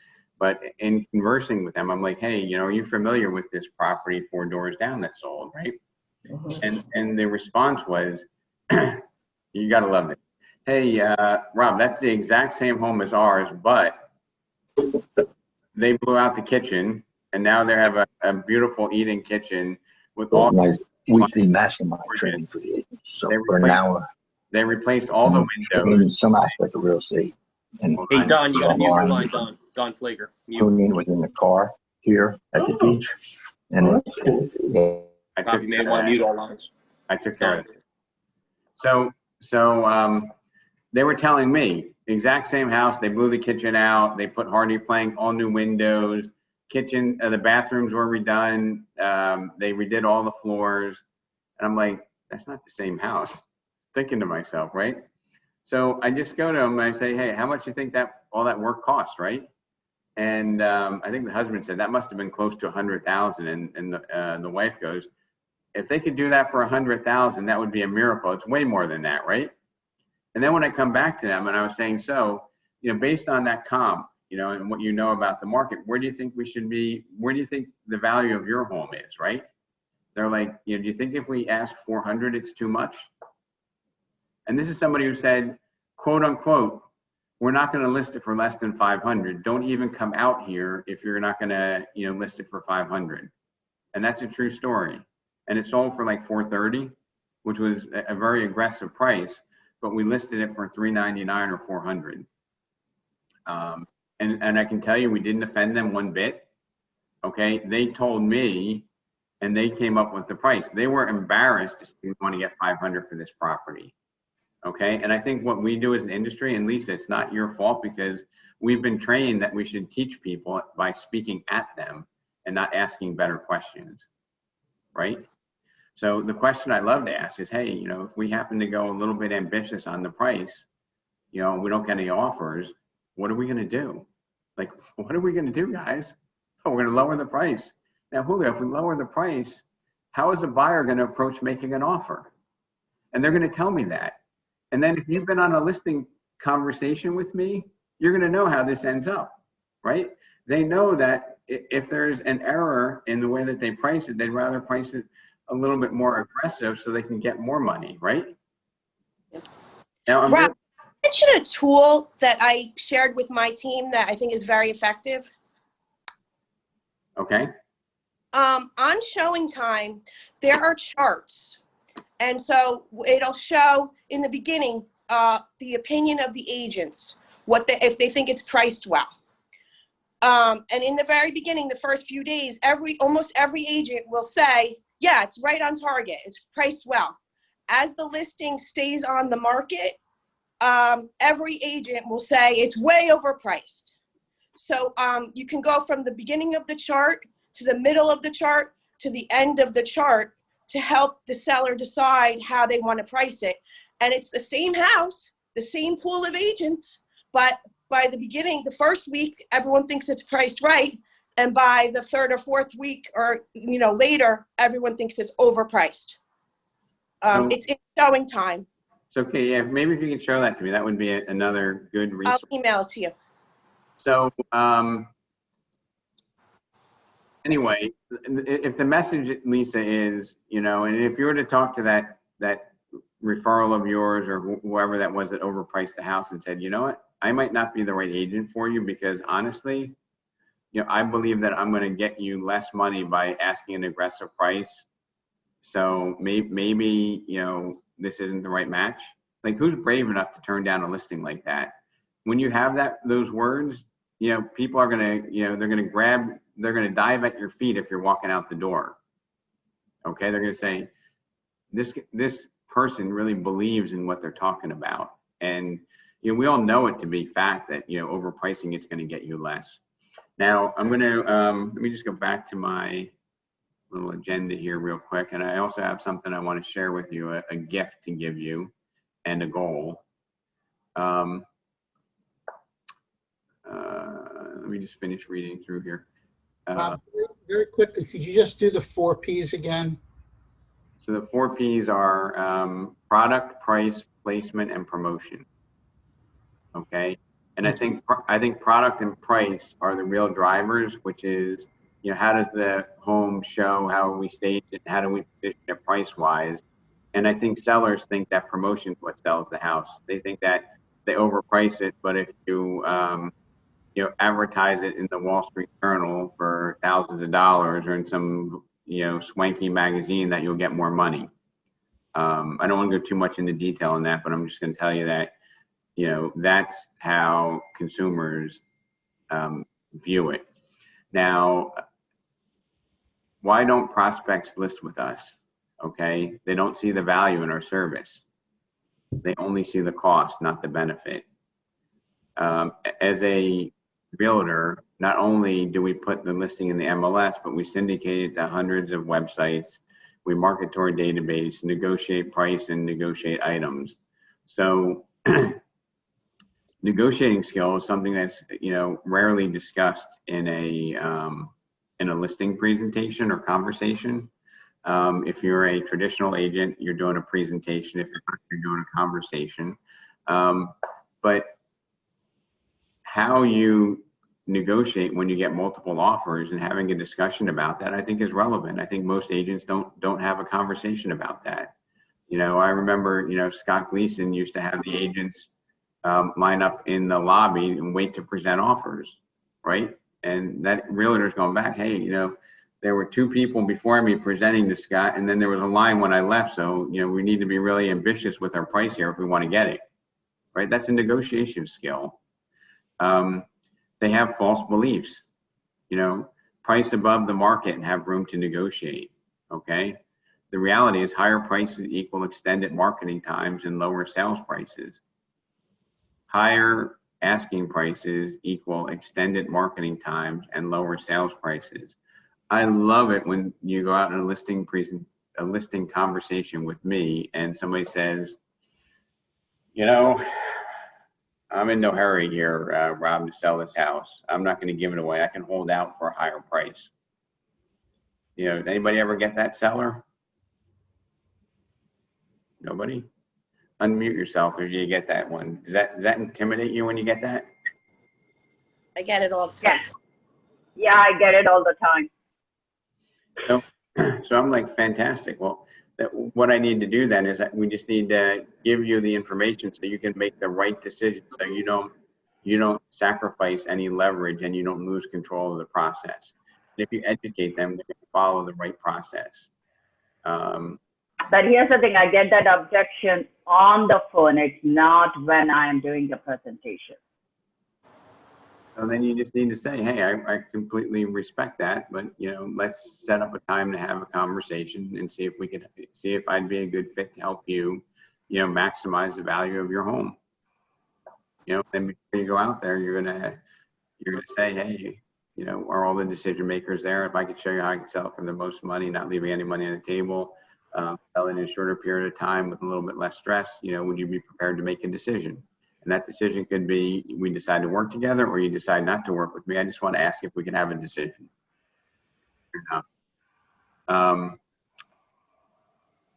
But in conversing with them, I'm like, hey, you know, are you familiar with this property 4 doors down that sold, right? Mm-hmm. And the response was, you gotta love it. Hey, Rob, that's the exact same home as ours, but they blew out the kitchen, and now they have a beautiful eating kitchen with all nice weekly mastermind training for the agents. So for an hour, they replaced all the windows. Some aspect of real estate. and Hey, Don, you got to mute your online, line, Don Flager. Mute. tuning in within the car here at the beach. And I took Rob, you may care of want to that. mute all lines. I took care of it. So they were telling me the exact same house. They blew the kitchen out. They put hardy plank, all new windows, kitchen, the bathrooms were redone. They redid all the floors. And I'm like, that's not the same house. Thinking to myself, right? So I just go to them and I say, hey, how much do you think that all that work cost, right? And I think the husband said that must have been close to 100,000. And the wife goes, if they could do that for 100,000, that would be a miracle. It's way more than that, right? And then when I come back to them and I was saying, so, based on that comp, and what you know about the market, where do you think we should be? Where do you think the value of your home is, right? They're like, do you think if we ask 400, it's too much? And this is somebody who said, quote unquote, we're not going to list it for less than 500. Don't even come out here if you're not going to, list it for 500. And that's a true story. And it sold for like 430, which was a very aggressive price, but we listed it for 399 or 400. And I can tell you, we didn't offend them one bit. Okay, they told me, and they came up with the price. They were embarrassed to say we want to get 500 for this property. Okay, and I think what we do as an industry, and Lisa, it's not your fault because we've been trained that we should teach people by speaking at them and not asking better questions, right? So the question I love to ask is, hey, if we happen to go a little bit ambitious on the price, we don't get any offers, what are we going to do? Like, what are we going to do, guys? Oh, we're going to lower the price. Now, Julio, if we lower the price, how is a buyer going to approach making an offer? And they're going to tell me that. And then if you've been on a listing conversation with me, you're going to know how this ends up, right? They know that if there's an error in the way that they price it, they'd rather price it a little bit more aggressive so they can get more money, right? Now, Rob, mention a tool that I shared with my team that I think is very effective. Okay. On showing time, there are charts. And so it'll show in the beginning the opinion of the agents, if they think it's priced well. And in the very beginning, the first few days, almost every agent will say, yeah, it's right on target. It's priced well. As the listing stays on the market, every agent will say it's way overpriced. So you can go from the beginning of the chart to the middle of the chart to the end of the chart to help the seller decide how they want to price it. And it's the same house, the same pool of agents, but by the beginning, the first week, everyone thinks it's priced right. And by the third or fourth week or later, everyone thinks it's overpriced. It's in showing time. So, okay, yeah, maybe if you can show that to me, that would be another good resource. I'll email it to you. So, anyway, if the message, Lisa, is, and if you were to talk to that referral of yours or whoever that was that overpriced the house and said, you know what, I might not be the right agent for you because honestly, I believe that I'm going to get you less money by asking an aggressive price. So maybe, this isn't the right match. Like, who's brave enough to turn down a listing like that? When you have those words, people are going to, they're going to dive at your feet if you're walking out the door. Okay. They're going to say, this person really believes in what they're talking about. And, we all know it to be fact that, overpricing it's going to get you less. Now I'm going to, let me just go back to my little agenda here real quick. And I also have something I want to share with you, a gift to give you and a goal. Let me just finish reading through here. Very quickly, could you just do the 4 Ps again? So the 4 Ps are product, price, placement, and promotion. Okay. And I think product and price are the real drivers, which is, how does the home show, how we stage it, how do we position it price wise? And I think sellers think that promotion is what sells the house. They think that they overprice it, but if you advertise it in the Wall Street Journal for thousands of dollars or in some swanky magazine, that you'll get more money. I don't want to go too much into detail on that, but I'm just going to tell you that you know, that's how consumers view it. Now, why don't prospects list with us? Okay, they don't see the value in our service. They only see the cost, not the benefit. As a realtor, not only do we put the listing in the MLS, but we syndicate it to hundreds of websites. We market to our database, negotiate price, and negotiate items. So negotiating skill is something that's, you know, rarely discussed in a listing presentation or conversation. If you're a traditional agent, you're doing a presentation. If you're not, you're doing a conversation. But how you negotiate when you get multiple offers and having a discussion about that, I think is relevant. I think most agents don't have a conversation about that. You know, I remember, you know, Scott Gleason used to have the agents line up in the lobby and wait to present offers, right? And that realtor's going back, hey, you know, there were 2 people before me presenting to Scott, and then there was a line when I left. So, you know, we need to be really ambitious with our price here if we want to get it, right? That's a negotiation skill. They have false beliefs, you know, price above the market and have room to negotiate, okay? The reality is higher prices equal extended marketing times and lower sales prices. Higher asking prices equal extended marketing times and lower sales prices. I love it when you go out in a listing conversation with me and somebody says, you know, I'm in no hurry here, Rob, to sell this house. I'm not going to give it away. I can hold out for a higher price. You know, anybody ever get that seller? Nobody? Unmute yourself if you get that one. Does that intimidate you when you get that? I get it all the time. Yeah, I get it all the time. So I'm like, fantastic. Well, what I need to do then is that we just need to give you the information so you can make the right decision. So you don't sacrifice any leverage and you don't lose control of the process. And if you educate them, they're going to follow the right process. But here's the thing, I get that objection on the phone. It's not when I am doing the presentation. So then you just need to say, hey, I completely respect that, but you know, let's set up a time to have a conversation and see if I'd be a good fit to help you, you know, maximize the value of your home. You know, then before you go out there, you're gonna say, hey, you know, are all the decision makers there? If I could show you how I can sell it for the most money, not leaving any money on the table, selling in a shorter period of time with a little bit less stress, you know, would you be prepared to make a decision? And that decision could be, we decide to work together or you decide not to work with me. I just want to ask if we can have a decision.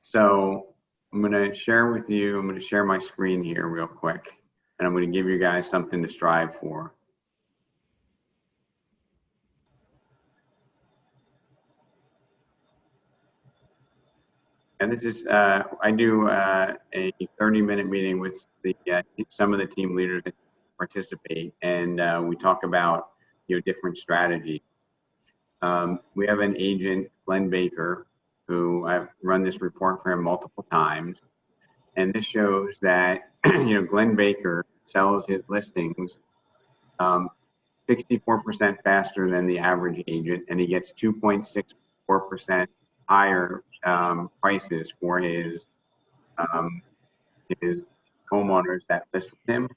So I'm going to share with you, I'm going to share my screen here real quick, and I'm going to give you guys something to strive for. And this is, I do a 30-minute meeting with some of the team leaders that participate, and we talk about, you know, different strategies. We have an agent, Glenn Baker, who I've run this report for him multiple times, and this shows that, you know, Glenn Baker sells his listings 64% faster than the average agent, and he gets 2.64% higher prices for his homeowners that list with him.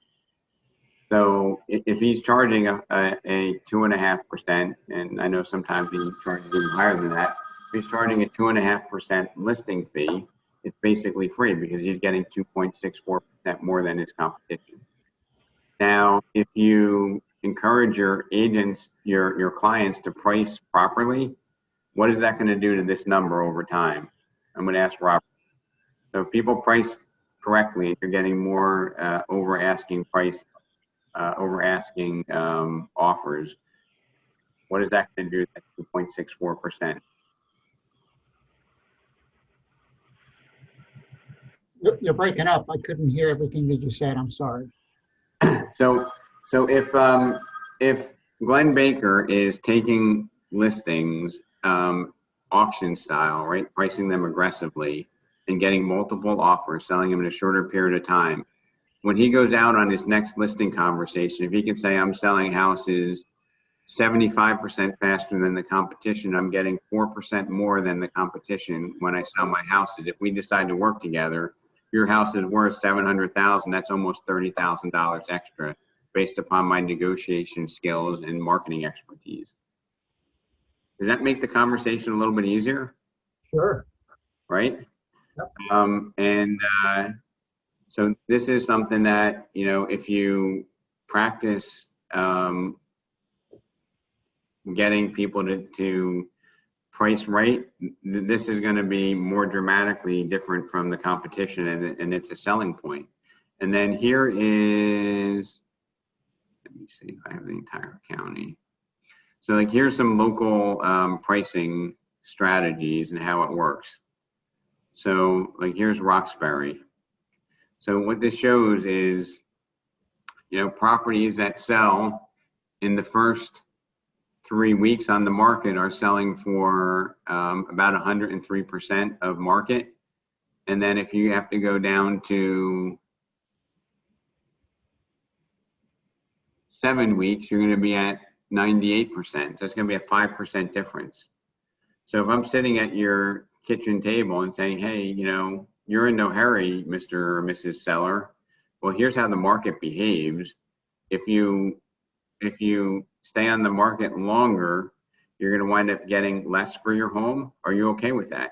So if he's charging a 2.5%, and I know sometimes he charges even higher than that, if he's charging a 2.5% listing fee, it's basically free because he's getting 2.64% more than his competition. Now, if you encourage your agents, your clients to price properly, what is that going to do to this number over time? I'm going to ask Robert. So if people price correctly and you're getting more over asking offers, what is that going to do to that 2.64%? You're breaking up. I couldn't hear everything that you said. I'm sorry. So if Glenn Baker is taking listings auction style, right, pricing them aggressively and getting multiple offers, selling them in a shorter period of time, when he goes out on his next listing conversation, if he can say, I'm selling houses 75% faster than the competition, I'm getting 4% more than the competition when I sell my houses. If we decide to work together, your house is worth $700,000. That's almost $30,000 extra based upon my negotiation skills and marketing expertise. Does that make the conversation a little bit easier? Sure. Right? Yep. So this is something that, you know, if you practice getting people to price right, this is going to be more dramatically different from the competition, and it's a selling point. And then here is, let me see if I have the entire county. So like here's some local pricing strategies and how it works. So like here's Roxbury. So what this shows is, you know, properties that sell in the first 3 weeks on the market are selling for about 103% of market. And then if you have to go down to 7 weeks, you're going to be at 98%. So it's going to be a 5% difference. So if I'm sitting at your kitchen table and saying, hey, you know, you're in no hurry, Mr. or Mrs. Seller. Well, here's how the market behaves. If you stay on the market longer, you're going to wind up getting less for your home. Are you okay with that?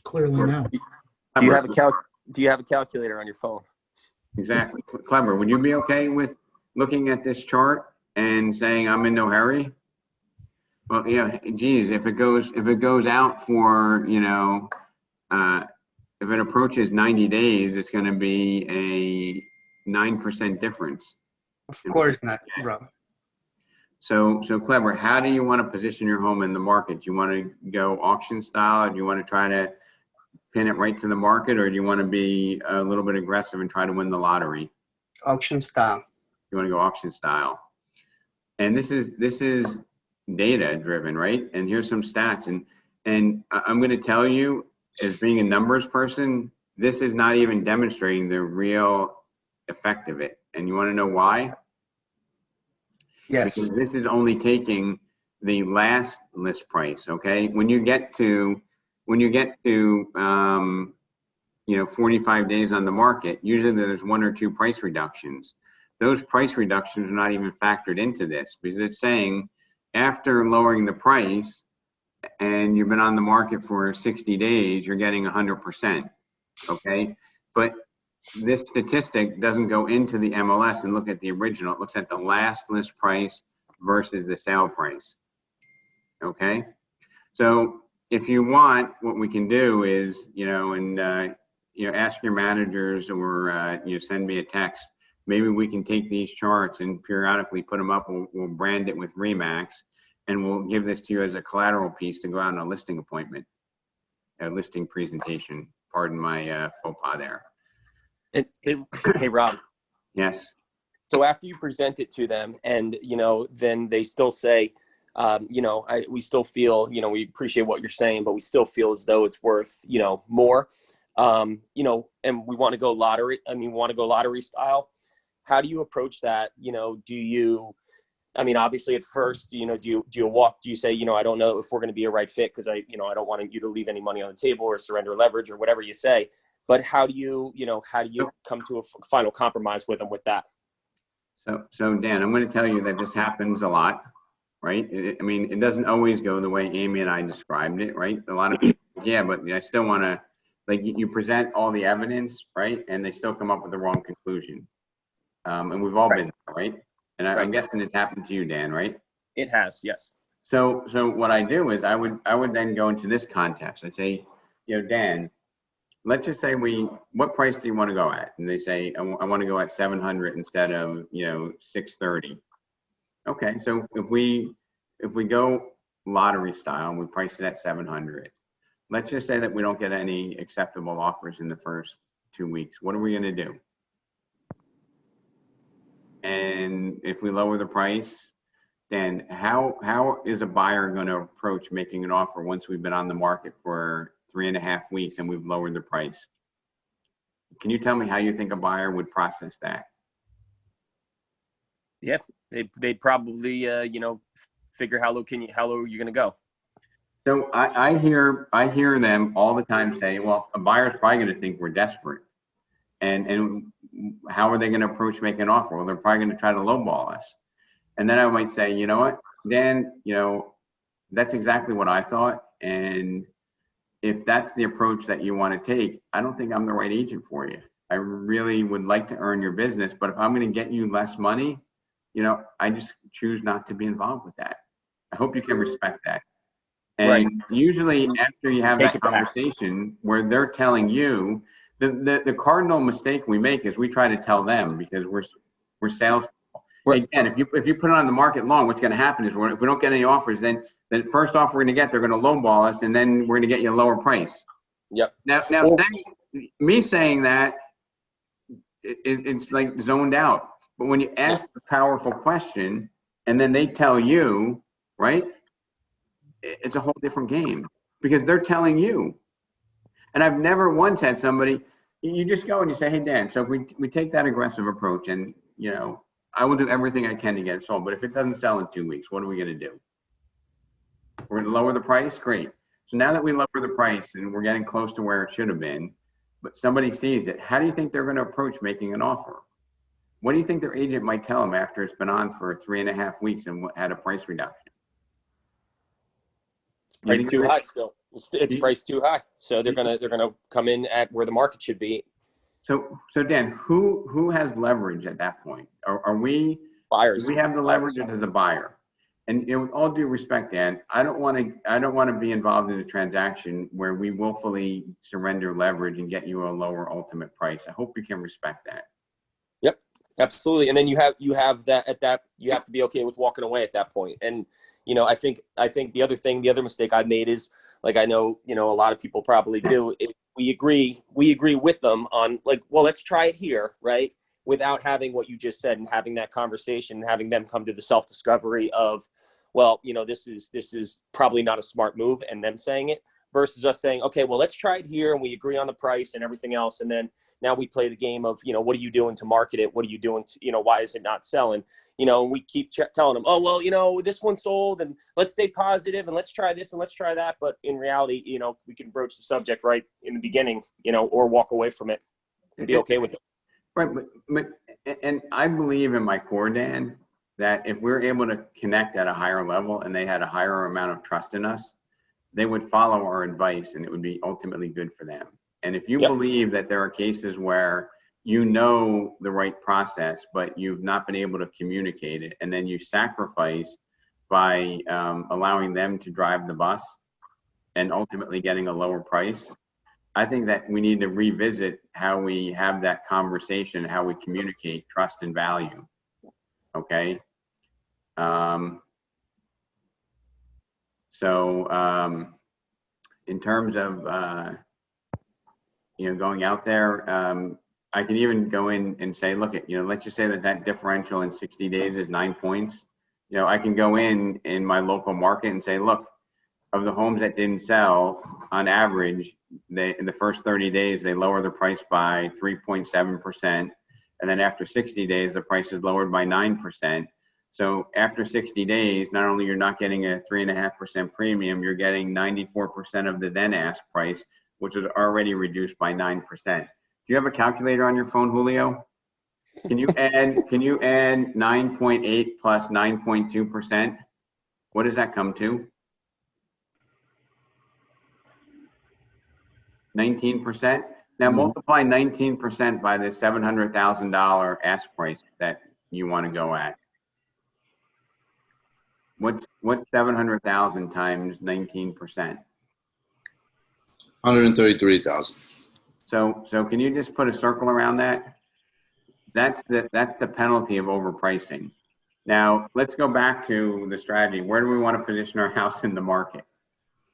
Clearly no. Do you have a calculator on your phone? Exactly. Clever. Would you be okay with looking at this chart and saying I'm in no hurry? Well, yeah, geez, if it goes out for, you know, if it approaches 90 days, it's going to be a 9% difference. Of course not, Rob. So Clever, how do you want to position your home in the market? Do you want to go auction style? Do you want to try to pin it right to the market, or do you want to be a little bit aggressive and try to win the lottery? Auction style. You want to go auction style. And this is data driven, right? And here's some stats. And I'm going to tell you, as being a numbers person, this is not even demonstrating the real effect of it. And you want to know why? Yes. Because this is only taking the last list price. Okay. When you get to you know, 45 days on the market, usually there's 1 or 2 price reductions. Those price reductions are not even factored into this, because it's saying after lowering the price and you've been on the market for 60 days, you're getting 100%. Okay. But this statistic doesn't go into the MLS and look at the original. It looks at the last list price versus the sale price. Okay. So if you want, what we can do is, you know, and, you know, ask your managers or, you know, send me a text. Maybe we can take these charts and periodically put them up. We'll brand it with Remax, and we'll give this to you as a collateral piece to go out on a listing appointment, a listing presentation. Pardon my faux pas there. Hey, Rob. Yes. So after you present it to them and, you know, then they still say, you know, we still feel, you know, we appreciate what you're saying, but we still feel as though it's worth, you know, more, you know, and we want to go lottery. I mean, want to go lottery style. How do you approach that? You know, do you, I mean, obviously at first, you know, do you say, you know, I don't know if we're going to be a right fit because I don't want you to leave any money on the table or surrender leverage or whatever you say. But how do you come to a final compromise with them with that? So Dan, I'm going to tell you that this happens a lot, right? I mean, it doesn't always go the way Amy and I described it, right? A lot of people, yeah, but I still want to, like, you present all the evidence, right? And they still come up with the wrong conclusion. And we've all been there, right? And I'm guessing it's happened to you, Dan, right? It has, yes. So what I do is I would then go into this context. I'd say, you know, Dan, let's just say what price do you want to go at? And they say, I want to go at 700 instead of, you know, 630. Okay, so if we go lottery style and we price it at 700, let's just say that we don't get any acceptable offers in the first 2 weeks. What are we going to do? And if we lower the price, then how is a buyer going to approach making an offer once we've been on the market for 3.5 weeks and we've lowered the price? Can you tell me how you think a buyer would process that? Yeah, they'd probably, you know, figure how low you're going to go. So I hear them all the time say, well, a buyer's probably going to think we're desperate. And how are they going to approach making an offer? Well, they're probably going to try to lowball us. And then I might say, you know what, Dan, you know, that's exactly what I thought. And if that's the approach that you want to take, I don't think I'm the right agent for you. I really would like to earn your business, but if I'm going to get you less money, you know, I just choose not to be involved with that. I hope you can respect that. And right. Usually after you have that conversation where they're telling you, the cardinal mistake we make is we try to tell them because we're sales. Right. Again, if you put it on the market long, what's going to happen is if we don't get any offers, then the first offer we're going to get, they're going to lowball us, and then we're going to get you a lower price. Yep. Now me saying that, it's like zoned out. But when you ask the powerful question, and then they tell you, right? It's a whole different game because they're telling you. And I've never once had somebody, you just go and you say, hey, Dan, so if we take that aggressive approach and, you know, I will do everything I can to get it sold, but if it doesn't sell in 2 weeks, what are we going to do? We're going to lower the price? Great. So now that we lower the price and we're getting close to where it should have been, but somebody sees it, how do you think they're going to approach making an offer? What do you think their agent might tell them after it's been on for 3.5 weeks and had a price reduction? It's priced too high still. It's priced too high. So they're gonna come in at where the market should be. So Dan, who has leverage at that point? Are we buyers? Do we have the leverage or does the buyer? And you know, with all due respect, Dan, I don't want to be involved in a transaction where we willfully surrender leverage and get you a lower ultimate price. I hope you can respect that. Yep, absolutely. And then you have that at that, you have to be okay with walking away at that point. And you know, I think the other mistake I made is, like, I know, you know, a lot of people probably do, we agree with them on, like, well, let's try it here, right? Without having what you just said and having that conversation and having them come to the self-discovery of, well, you know, this is probably not a smart move, and them saying it versus us saying, okay, well, let's try it here and we agree on the price and everything else. And then now we play the game of, you know, what are you doing to market it? What are you doing to, you know, why is it not selling? You know, and we keep telling them, oh, well, you know, this one sold and let's stay positive and let's try this and let's try that. But in reality, you know, we can broach the subject right in the beginning, you know, or walk away from it and be okay with it. Right. But and I believe in my core, Dan, that if we're able to connect at a higher level and they had a higher amount of trust in us, they would follow our advice and it would be ultimately good for them. And if you believe that there are cases where you know the right process, but you've not been able to communicate it, and then you sacrifice by allowing them to drive the bus and ultimately getting a lower price, I think that we need to revisit how we have that conversation, how we communicate trust and value. Okay. In terms of, you know, going out there, I can even go in and say, look at, you know, let's just say that differential in 60 days is 9 points. You know, I can go in my local market and say, look, of the homes that didn't sell, on average, in the first 30 days, they lower the price by 3.7%. And then after 60 days, the price is lowered by 9%. So after 60 days, not only you're not getting a 3.5% premium, you're getting 94% of the then ask price, which is already reduced by 9%. Do you have a calculator on your phone, Julio? Can you add 9.8 plus 9.2%? What does that come to? 19%. Now multiply 19% by the $700,000 ask price that you want to go at. What's 700,000 times 19%? 133,000. So can you just put a circle around that? That's the penalty of overpricing. Now let's go back to the strategy. Where do we want to position our house in the market,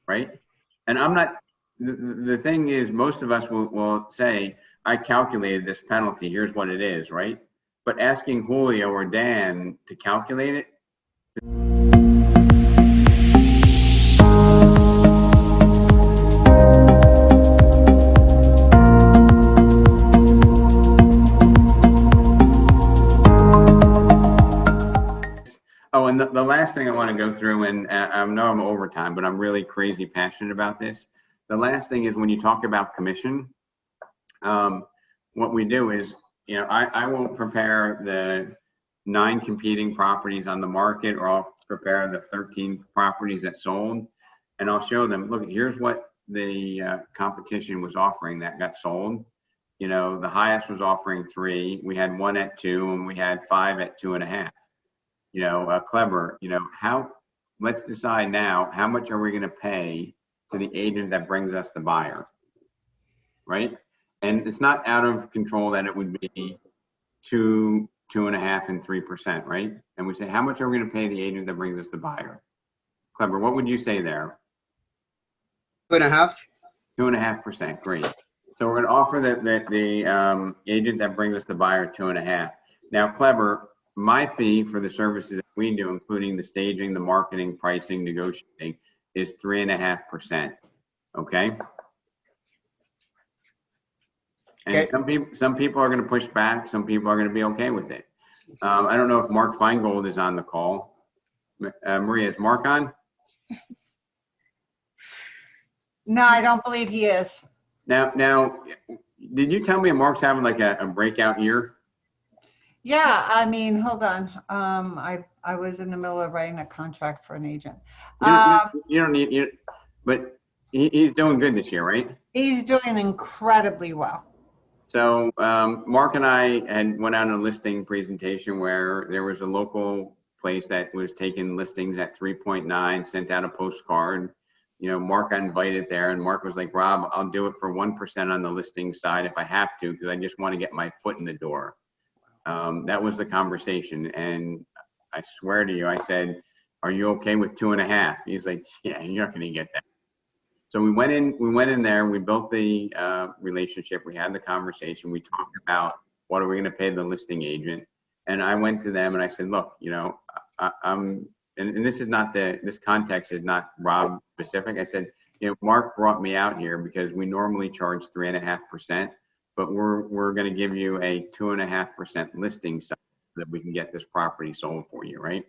right? And I'm not. The thing is, most of us will say, I calculated this penalty, here's what it is, right? But asking Julio or Dan to calculate it, the last thing I want to go through, and I know I'm over time, but I'm really crazy passionate about this. The last thing is when you talk about commission, what we do is, I will prepare the 9 competing properties on the market, or I'll prepare the 13 properties that sold, and I'll show them, look, here's what the competition was offering that got sold. The highest was offering 3. We had 1 at 2, and we had 5 at 2.5. Clever, let's decide now, how much are we going to pay to the agent that brings us the buyer, right? And it's not out of control that it would be 2, 2.5, and 3%, right? And we say, how much are we going to pay the agent that brings us the buyer? Clever, what would you say there? 2.5. 2.5%, great. So we're going to offer the agent that brings us the buyer 2.5. Now, Clever, my fee for the services that we do, including the staging, the marketing, pricing, negotiating, is 3.5%. Okay. And some people are going to push back. Some people are going to be okay with it. I don't know if Mark Feingold is on the call. Maria, is Mark on? No, I don't believe he is. Now, did you tell me Mark's having like a breakout year? Yeah, I mean, hold on. I was in the middle of writing a contract for an agent. You don't need, but he's doing good this year, right? He's doing incredibly well. So Mark and I went out on a listing presentation where there was a local place that was taking listings at 3.9, sent out a postcard. Mark got invited there, and Mark was like, Rob, I'll do it for 1% on the listing side if I have to, because I just want to get my foot in the door. That was the conversation. And I swear to you, I said, are you okay with 2.5? He's like, yeah, you're not going to get that. So we went in there, we built the relationship, we had the conversation, we talked about what are we going to pay the listing agent. And I went to them and I said, look, and this is not this context is not Rob specific. I said, Mark brought me out here because we normally charge 3.5%, but we're going to give you a 2.5% listing so that we can get this property sold for you, right?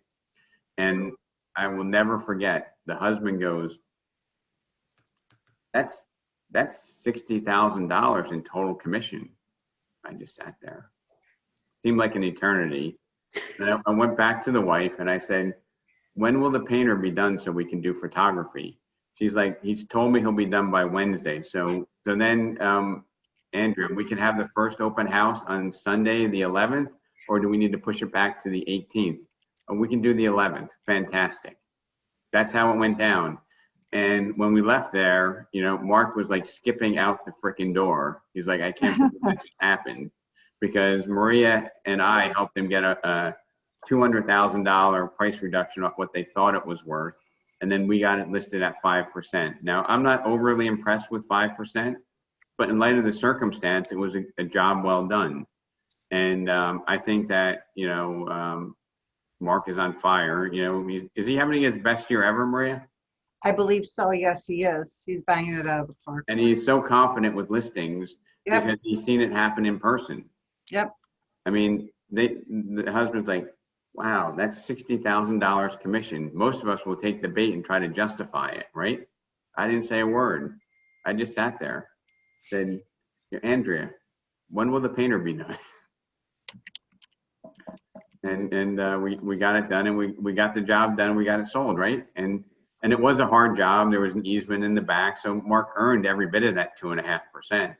And I will never forget, the husband goes, that's $60,000 in total commission. I just sat there. Seemed like an eternity. And I went back to the wife and I said, when will the painter be done so we can do photography? She's like, he's told me he'll be done by Wednesday. So then, Andrew, we can have the first open house on Sunday, the 11th, or do we need to push it back to the 18th? Oh, we can do the 11th. Fantastic. That's how it went down. And when we left there, Mark was like skipping out the freaking door. He's like, I can't believe this just happened, because Maria and I helped him get a $200,000 price reduction off what they thought it was worth. And then we got it listed at 5%. Now, I'm not overly impressed with 5%, but in light of the circumstance, it was a job well done. And I think that, Mark is on fire. Is he having his best year ever, Maria? I believe so. Yes, he is. He's banging it out of the park. And he's so confident with listings because he's seen it happen in person. Yep. I mean, the husband's like, wow, that's $60,000 commission. Most of us will take the bait and try to justify it, right? I didn't say a word. I just sat there, said, Andrea, when will the painter be done? And we got it done, and we got the job done. We got it sold, right? And it was a hard job. There was an easement in the back, so Mark earned every bit of that 2.5%.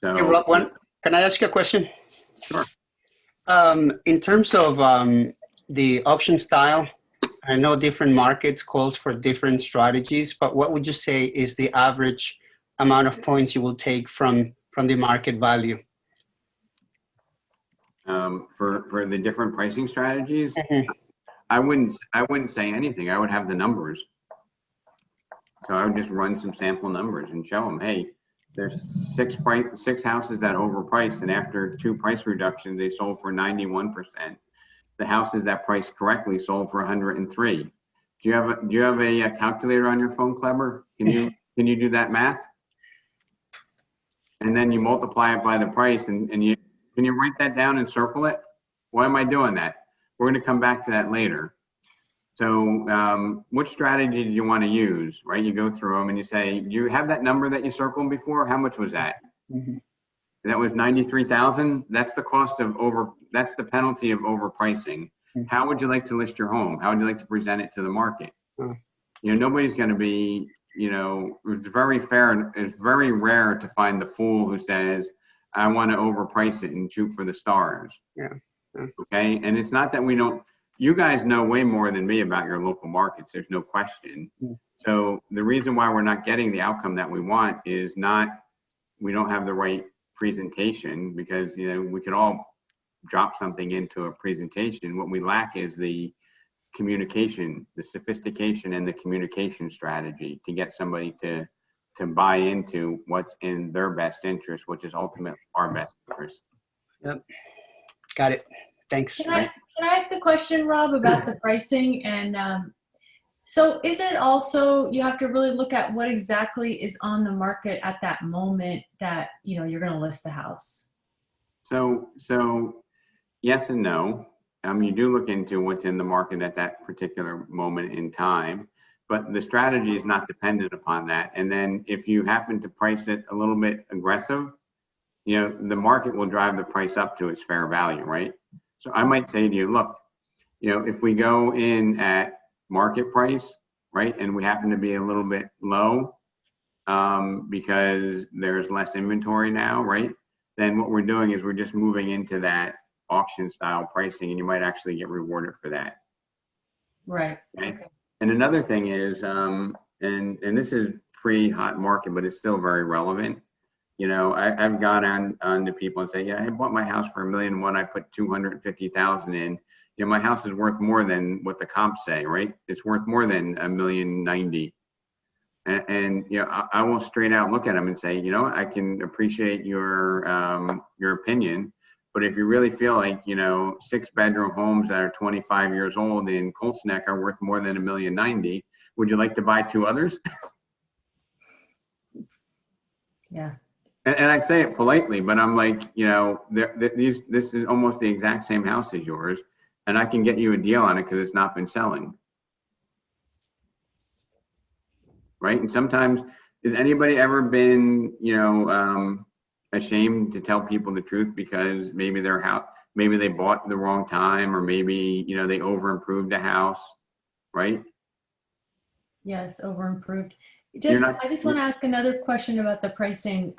So, hey, Rob, can I ask you a question? Sure. In terms of the auction style, I know different markets calls for different strategies, but what would you say is the average amount of points you will take from the market value? For the different pricing strategies, Mm-hmm. I wouldn't say anything. I would have the numbers. So I would just run some sample numbers and show them, hey, there's six houses that overpriced, and after 2 price reductions, they sold for 91%. The houses that priced correctly sold for 103. Do you have a calculator on your phone, Clever? Can you do that math? And then you multiply it by the price, and can you write that down and circle it? Why am I doing that? We're going to come back to that later. So which strategy do you want to use, right? You go through them and you say, do you have that number that you circled before? How much was that? Mhm. That was 93,000. That's the cost of that's the penalty of overpricing. Mhm. How would you like to list your home? How would you like to present it to the market? Mhm. You know, nobody's going to be, you know, it's very fair. It's very rare to find the fool who says, I want to overprice it and shoot for the stars. Yeah. Yeah. Okay. And it's not that we don't, you guys know way more than me about your local markets. There's no question. Mm. So the reason why we're not getting the outcome that we want is not, we don't have the right presentation, because, you know, we could all drop something into a presentation. What we lack is the communication, the sophistication and the communication strategy to get somebody to buy into what's in their best interest, which is ultimately our best interest. Yep. Got it. Thanks. Can I ask a question, Rob, about the pricing? And so is it also, you have to really look at what exactly is on the market at that moment that, you know, you're going to list the house? So yes and no. You do look into what's in the market at that particular moment in time, but the strategy is not dependent upon that. And then if you happen to price it a little bit aggressive, you know, the market will drive the price up to its fair value, right? So I might say to you, look, you know, if we go in at market price, right, and we happen to be a little bit low because there's less inventory now, right, then what we're doing is we're just moving into that auction style pricing, and you might actually get rewarded for that. Right. Okay. And another thing is, and this is pre-hot market, but it's still very relevant. You know, I've gone on to people and say, yeah, I bought my house for $1.1 million. I put 250,000 in. You know, my house is worth more than what the comps say, right? It's worth more than $1.090 million. And you know, I will straight out look at them and say, you know, I can appreciate your opinion, but if you really feel like, you know, 6-bedroom homes that are 25 years old in Colts Neck are worth more than $1.090 million, would you like to buy 2 others? Yeah. And I say it politely, but I'm like, you know, this is almost the exact same house as yours, and I can get you a deal on it because it's not been selling. Right? And sometimes, has anybody ever been, you know, ashamed to tell people the truth because maybe their house, maybe they bought the wrong time, or maybe, you know, they over improved a house, right? Yes, over improved. I just want to ask another question about the pricing.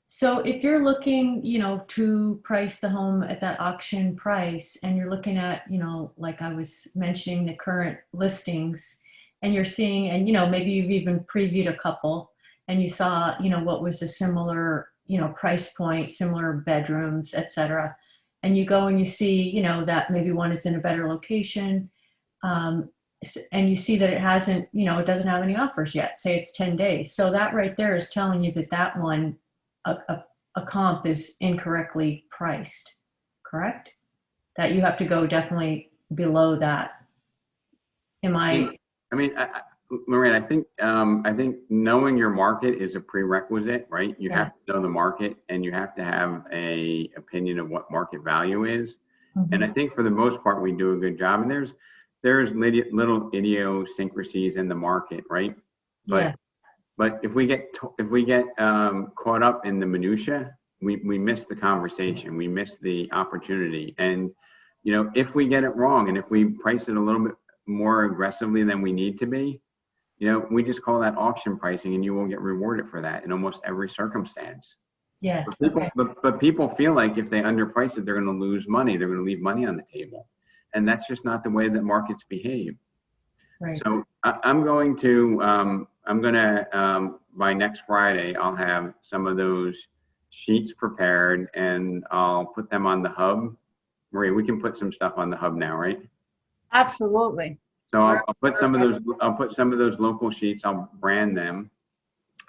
So if you're looking, you know, to price the home at that auction price, and you're looking at, you know, like I was mentioning, the current listings, and you're seeing, and, you know, maybe you've even previewed a couple and you saw, you know, what was a similar, you know, price point, similar bedrooms, etc. And you go and you see, you know, that maybe one is in a better location. And you see that it hasn't, you know, it doesn't have any offers yet. Say it's 10 days. So that right there is telling you that that one, a comp is incorrectly priced, correct? That you have to go definitely below that. Am I? I mean, Lorraine, I think knowing your market is a prerequisite, right? You have to know the market, and you have to have a opinion of what market value is. Mm-hmm. And I think for the most part, we do a good job. And there's little idiosyncrasies in the market, right? But if we get caught up in the minutia, we miss the conversation, we miss the opportunity. And you know, if we get it wrong, and if we price it a little bit more aggressively than we need to be, you know, we just call that auction pricing, and you will get rewarded for that in almost every circumstance. Yeah. But people feel like if they underprice it, they're going to lose money. They're going to leave money on the table. And that's just not the way that markets behave. Right. So I'm going to, by next Friday, I'll have some of those sheets prepared, and I'll put them on the hub. Maria, we can put some stuff on the hub now, right? Absolutely. So I'll put some of those local sheets, I'll brand them,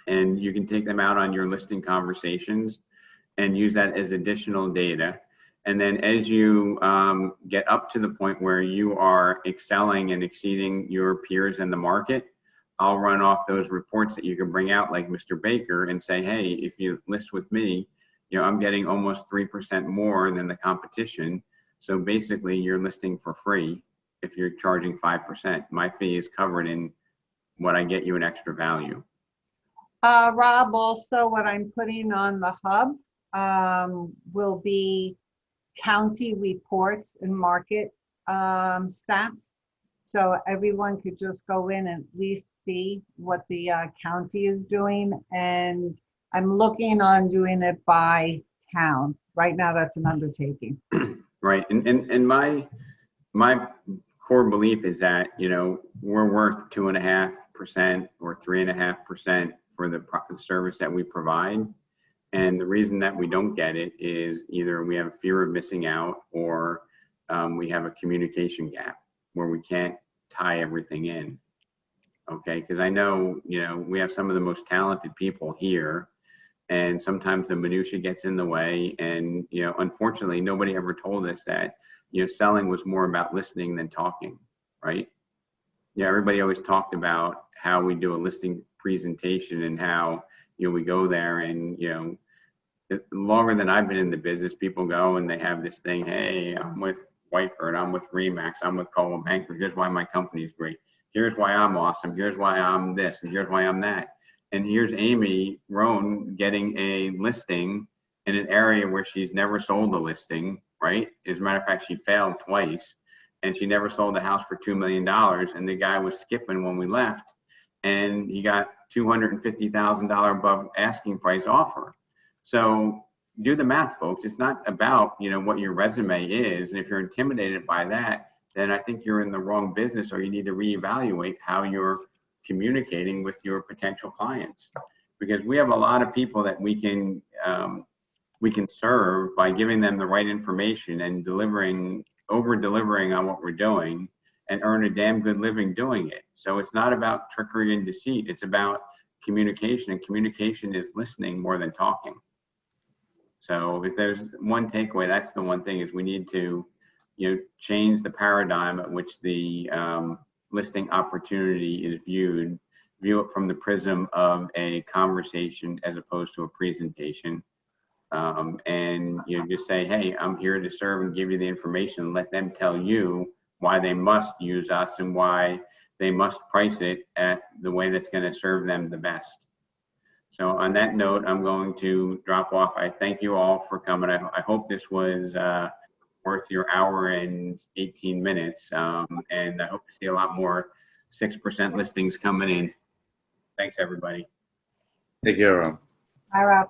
and you can take them out on your listing conversations and use that as additional data. And then as you get up to the point where you are excelling and exceeding your peers in the market, I'll run off those reports that you can bring out, like Mr. Baker, and say, hey, if you list with me, you know, I'm getting almost 3% more than the competition. So basically you're listing for free if you're charging 5%. My fee is covered in what I get you an extra value. Rob, also what I'm putting on the hub will be county reports and market stats. So everyone could just go in and at least see what the county is doing. And I'm looking on doing it by town. Right now, that's an undertaking. Right. And my core belief is that, you know, we're worth 2.5% or 3.5% for the service that we provide. And the reason that we don't get it is either we have a fear of missing out, or we have a communication gap where we can't tie everything in. Okay, because I know, you know, we have some of the most talented people here, and sometimes the minutia gets in the way. And, you know, unfortunately, nobody ever told us that, you know, selling was more about listening than talking, right? Yeah, everybody always talked about how we do a listing presentation and how, you know, we go there and, you know, longer than I've been in the business, people go and they have this thing, hey, I'm with Whitebird, I'm with Remax, I'm with Coldwell Banker, here's why my company is great. Here's why I'm awesome. Here's why I'm this, and here's why I'm that. And here's Amy Rohn getting a listing in an area where she's never sold a listing, right? As a matter of fact, she failed twice, and she never sold a house for $2 million. And the guy was skipping when we left, and he got $250,000 above asking price offer. So do the math, folks. It's not about, you know, what your resume is. And if you're intimidated by that, then I think you're in the wrong business, or you need to reevaluate how you're communicating with your potential clients. Because we have a lot of people that we can serve by giving them the right information and over-delivering on what we're doing, and earn a damn good living doing it. So it's not about trickery and deceit. It's about communication, and communication is listening more than talking. So if there's one takeaway, that's the one thing, is we need to, you know, change the paradigm at which the listing opportunity is viewed, view it from the prism of a conversation as opposed to a presentation. And, you know, just say, hey, I'm here to serve and give you the information, and let them tell you why they must use us and why they must price it at the way that's going to serve them the best. So on that note, I'm going to drop off. I thank you all for coming. I hope this was worth your hour and 18 minutes. And I hope to see a lot more 6% listings coming in. Thanks, everybody. Take care, Rob. Bye, Rob.